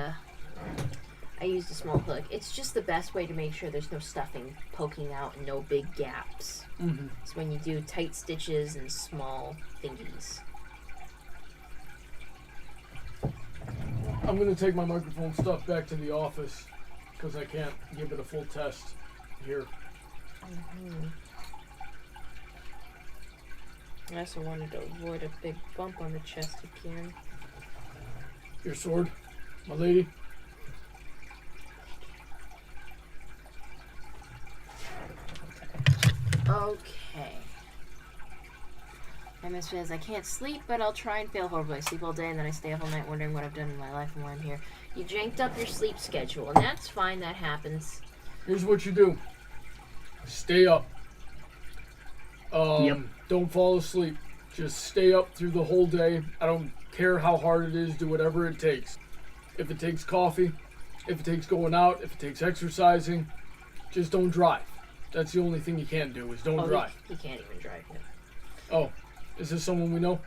I used a small hook. It's just the best way to make sure there's no stuffing poking out and no big gaps. It's when you do tight stitches and small thingies. I'm going to take my microphone stuff back to the office because I can't give it a full test here. I also wanted to avoid a big bump on the chest again. Your sword, my lady. Okay. MS says, I can't sleep, but I'll try and fail horribly. I sleep all day and then I stay up all night wondering what I've done in my life and why I'm here. You janked up your sleep schedule, and that's fine, that happens. Here's what you do. Stay up. Yep. Don't fall asleep. Just stay up through the whole day. I don't care how hard it is. Do whatever it takes. If it takes coffee, if it takes going out, if it takes exercising, just don't drive. That's the only thing you can't do is don't drive. He can't even drive yet. Oh, is this someone we know?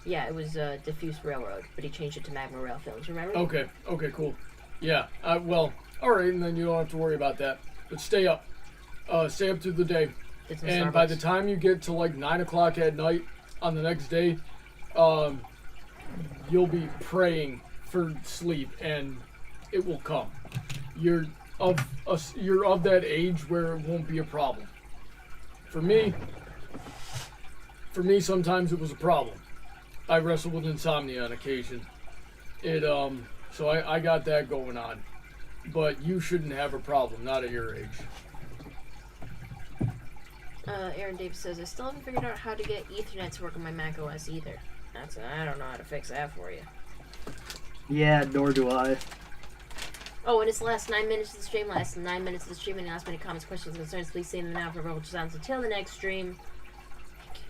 Yeah, it was Diffuse Railroad, but he changed it to Magma Rail Films, remember? Okay, cool. Yeah, well, alright, and then you don't have to worry about that. But stay up. Stay up through the day. And by the time you get to like 9 o'clock at night on the next day, you'll be praying for sleep and it will come. You're of that age where it won't be a problem. For me, sometimes it was a problem. I wrestle with insomnia on occasion. So I got that going on. But you shouldn't have a problem, not at your age. Aaron Davis says, I still haven't figured out how to get Ethernet to work on my Mac OS either. I don't know how to fix that for you. Yeah, nor do I. Oh, and it's the last 9 minutes of the stream. Last 9 minutes of the stream. Any last minute comments, questions, concerns, please say them now for verbal sounds until the next stream. Thank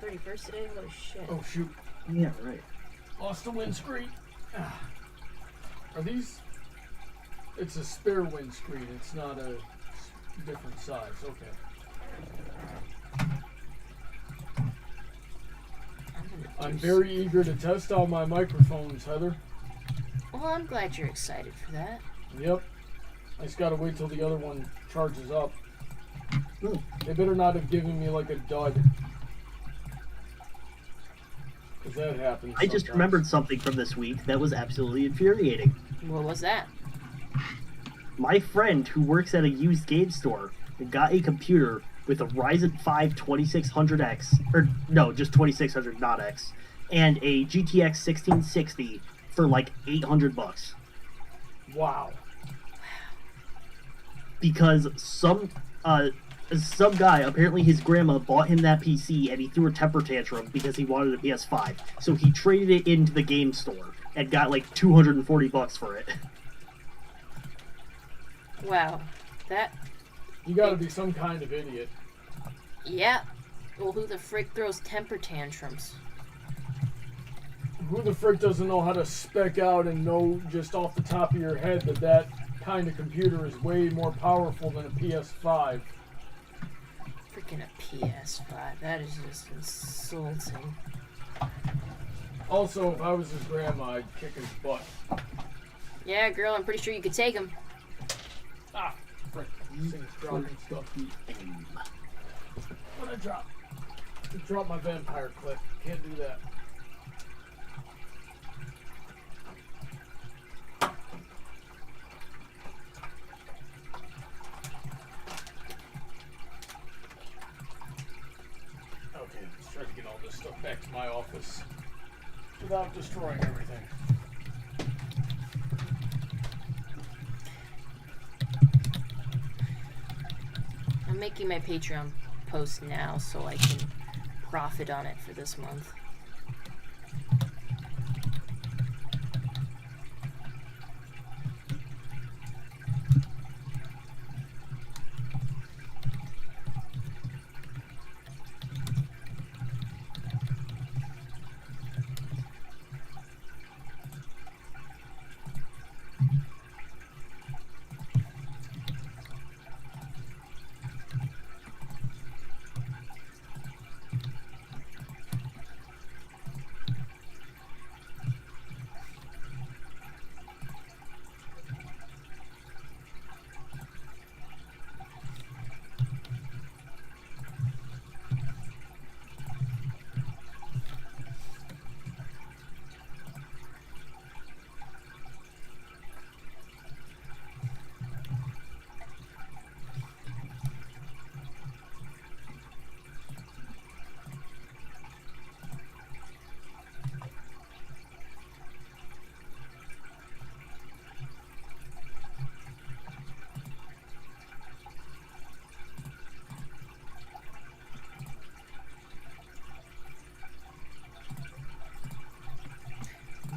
you. It's 31st today? Holy shit. Oh, shoot. Yeah, right. Lost the windscreen. Are these... It's a spare windscreen. It's not a different size. Okay. I'm very eager to test out my microphones, Heather. Well, I'm glad you're excited for that. Yep. I just gotta wait till the other one charges up. They better not have given me like a dud. Because that happens I just remembered something from this week that was absolutely infuriating. What was that? My friend who works at a used game store got a computer with a Ryzen 5 2600X, or no, just 2600, not X, and a GTX 1660 for like $800. Wow. Because some guy, apparently his grandma, bought him that PC and he threw a temper tantrum because he wanted a PS5. So he traded it into the game store and got like $240 for it. Wow. That... You gotta be some kind of idiot. Yeah. Well, who the frick throws temper tantrums? Who the frick doesn't know how to spec out and know just off the top of your head that that kind of computer is way more powerful than a PS5? Freaking a PS5. That is just insulting. Also, if I was his grandma, I'd kick his butt. Yeah, girl, I'm pretty sure you could take him. Ah, frick. This thing's dropping stuff. What'd I drop? I dropped my vampire clip. Can't do that. Okay, let's try to get all this stuff back to my office without destroying everything. I'm making my Patreon post now so I can profit on it for this month.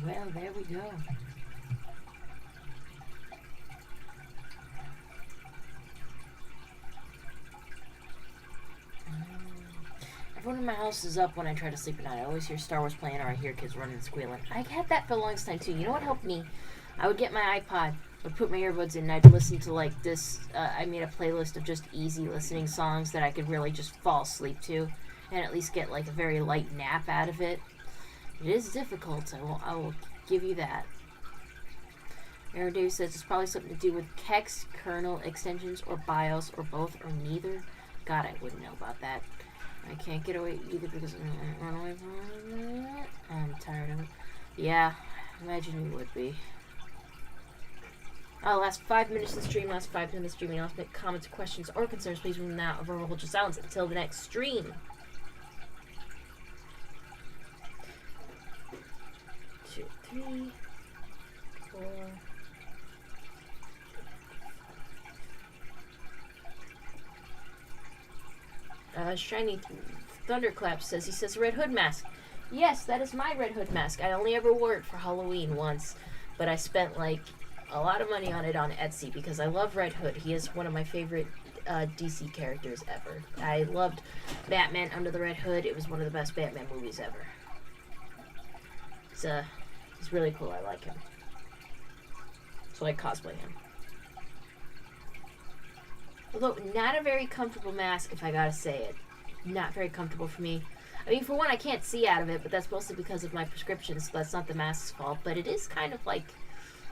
Well, there we go. everyone in my house is up when I try to sleep at night. I always hear Star Wars playing or I hear kids running and squealing. I had that for the longest time too. You know what helped me? I would get my iPod, would put my earbuds in, and I'd listen to like this. I made a playlist of just easy listening songs that I could really just fall asleep to, and at least get like a very light nap out of it. It is difficult. I will give you that. Aaron Davis says it's probably something to do with Kex, kernel extensions, or BIOS, or both, or neither. God, I wouldn't know about that. I can't get away either because I run away from it. I'm tired of it. Yeah, I imagine you would be. Last 5 minutes of the stream, last 5 minutes of streaming. Last minute comments, questions, or concerns, please remember now of verbal just silence until the next stream. 2, 3, 4. Shiny Thunderclap says, he says Red Hood mask. Yes, that is my Red Hood mask. I only ever wore it for Halloween once, but I spent like a lot of money on it on Etsy because I love Red Hood. He is one of my favorite DC characters ever. I loved Batman Under the Red Hood. It was one of the best Batman movies ever. He's really cool. I like him. So I cosplay him. Although, not a very comfortable mask, if I gotta say it. Not very comfortable for me. I mean, for one, I can't see out of it, but that's mostly because of my prescription, so that's not the mask's fault. But it is kind of like,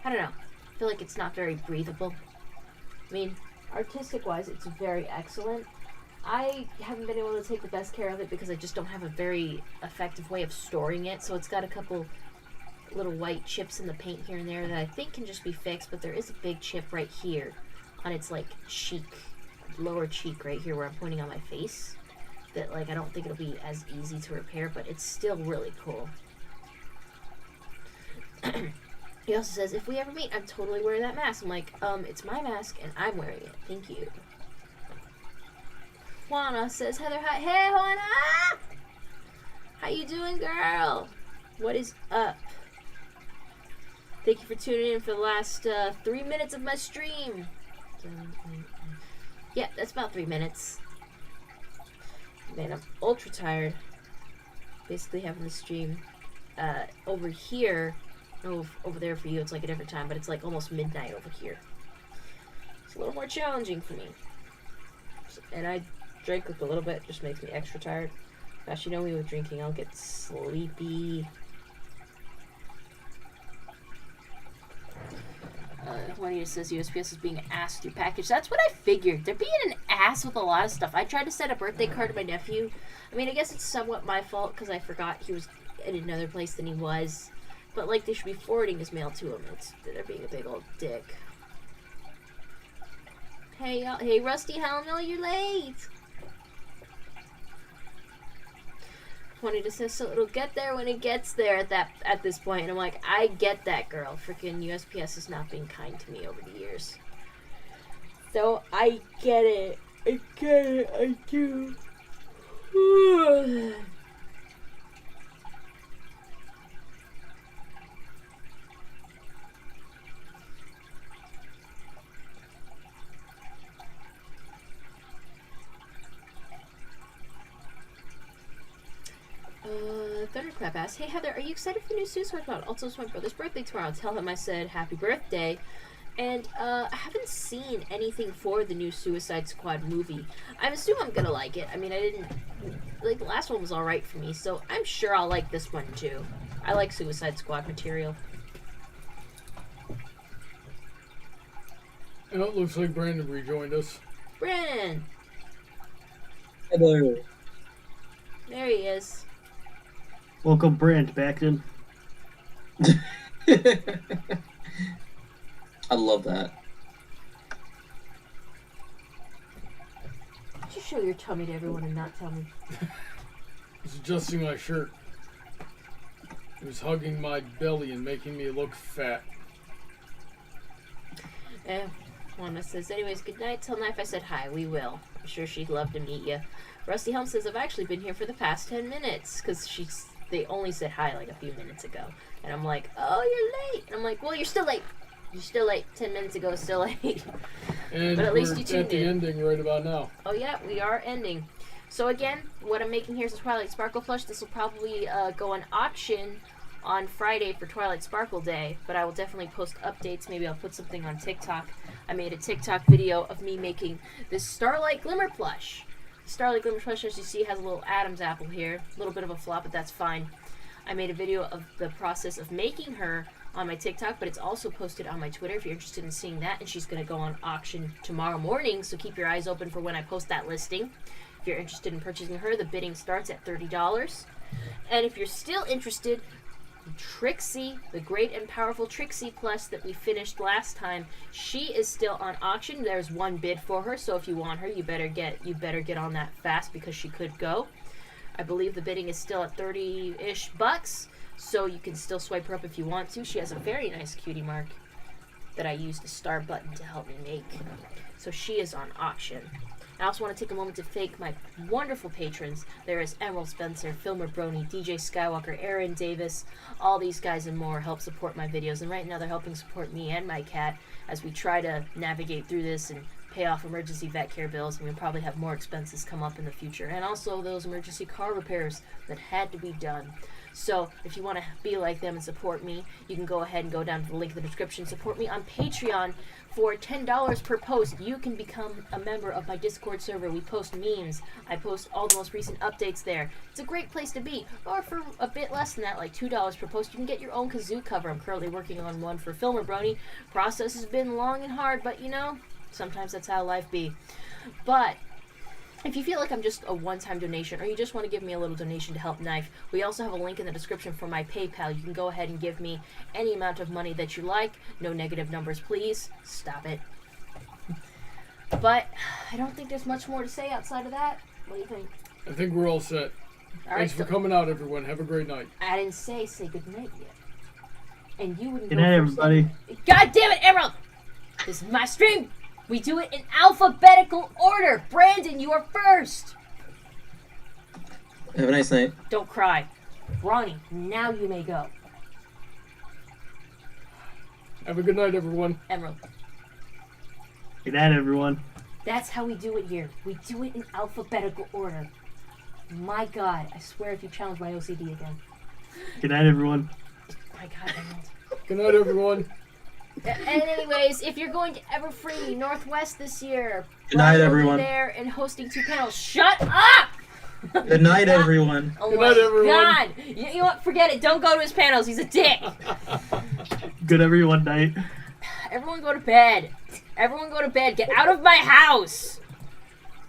I don't know. I feel like it's not very breathable. I mean, artistic-wise, it's very excellent. I haven't been able to take the best care of it because I just don't have a very effective way of storing it. So it's got a couple little white chips in the paint here and there that I think can just be fixed, but there is a big chip right here on its, like, cheek, lower cheek right here where I'm pointing on my face that, like, I don't think it'll be as easy to repair, but it's still really cool. He also says, if we ever meet, I'm totally wearing that mask. I'm like, it's my mask and I'm wearing it. Thank you. Juana says, Heather, hi. Hey, Juana! How you doing, girl? What is up? Thank you for tuning in for the last 3 minutes of my stream. Yeah, that's about 3 minutes. Man, I'm ultra tired. Basically having the stream over here. Over there for you, it's like a different time, but it's like almost midnight over here. It's a little more challenging for me. And I drank like a little bit, just makes me extra tired. Gosh, you know me with drinking, I'll get sleepy. Juanita says USPS is being asked to package. That's what I figured. They're being an ass with a lot of stuff. I tried to send a birthday card to my nephew. I mean, I guess it's somewhat my fault because I forgot he was in another place than he was. But, like, they should be forwarding his mail to him. They're being a big old dick. Hey, Rusty, how no, you're late. Juanita says, so it'll get there when it gets there at this point. And I'm like, I get that, girl. Freaking USPS is not being kind to me over the years. So, I get it. I get it. I do. Thunderclap asks, hey Heather, are you excited for the new Suicide Squad? Also, it's my brother's birthday tomorrow. Tell him I said happy birthday. And I haven't seen anything for the new Suicide Squad movie. I assume I'm gonna like it. I mean, I didn't like the last one was alright for me, so I'm sure I'll like this one too. I like Suicide Squad material. And it looks like Brandon rejoined us. Brandon! Hello. There he is. Welcome, Brand, back in. I love that. Did you show your tummy to everyone and not tell me? He's adjusting my shirt. He was hugging my belly and making me look fat. Juana says, anyways, good night. Tell Knife I said hi. We will. I'm sure she'd love to meet you. Rusty Helm says, I've actually been here for the past 10 minutes. Because they only said hi like a few minutes ago. And I'm like, oh, you're late. And I'm like, well, you're still late. You're still late. 10 minutes ago, still late. And but at least you we're tuned at the in. ending right about now. Oh, yeah, we are ending. So again, what I'm making here is a Twilight Sparkle plush. This will probably go on auction on Friday for Twilight Sparkle Day, but I will definitely post updates. Maybe I'll put something on TikTok. I made a TikTok video of me making this Starlight Glimmer plush. Starlight Glimmer plush, as you see, has a little Adam's apple here. A little bit of a flop, but that's fine. I made a video of the process of making her on my TikTok, but it's also posted on my Twitter if you're interested in seeing that, and she's going to go on auction tomorrow morning, so keep your eyes open for when I post that listing. If you're interested in purchasing her, the bidding starts at $30. And if you're still interested, Trixie, the great and powerful Trixie plush that we finished last time, she is still on auction. There's one bid for her, so if you want her, you better get on that fast because she could go. I believe the bidding is still at 30-ish bucks, so you can still swipe her up if you want to. She has a very nice cutie mark that I used the star button to help me make. So she is on auction. I also want to take a moment to thank my wonderful patrons. There is Emerald Spencer, Filmer Brony, DJ Skywalker, Aaron Davis. All these guys and more help support my videos, and right now they're helping support me and my cat as we try to navigate through this and pay off emergency vet care bills, and we'll probably have more expenses come up in the future, and also those emergency car repairs that had to be done. So if you want to be like them and support me, you can go ahead and go down to the link in the description. Support me on Patreon for $10 per post. You can become a member of my Discord server. We post memes. I post all the most recent updates there. It's a great place to be. Or for a bit less than that, like $2 per post, you can get your own kazoo cover. I'm currently working on one for Filmer Brony. Process has been long and hard, but you know, sometimes that's how life be. But if you feel like I'm just a one-time donation, or you just want to give me a little donation to help Knife, we also have a link in the description for my PayPal. You can go ahead and give me any amount of money that you like. No negative numbers, please. Stop it. But I don't think there's much more to say outside of that. What do you think? I think we're all set. All Thanks right, for coming out, everyone. Have a great night. I didn't say good night yet. And you wouldn't Good go night, first. everybody. God damn it, Emerald! This is my stream. We do it in alphabetical order. Brandon, you are first. Have a nice night. Don't cry. Ronnie, now you may go. Have a good night, everyone. Emerald. Good night, everyone. That's how we do it here. We do it in alphabetical order. My God, I swear if you challenge my OCD again. Good night, everyone. My God, Emerald. Good night, everyone. And anyways, if you're going to Everfree Northwest this year, Good night, Brian will be everyone. there and hosting 2 panels. Shut up! Good night, everyone. Oh Good my night, everyone. God! You know what? Forget it. Don't go to his panels. He's a dick. Good everyone night. Everyone go to bed. Everyone go to bed. Get out of my house.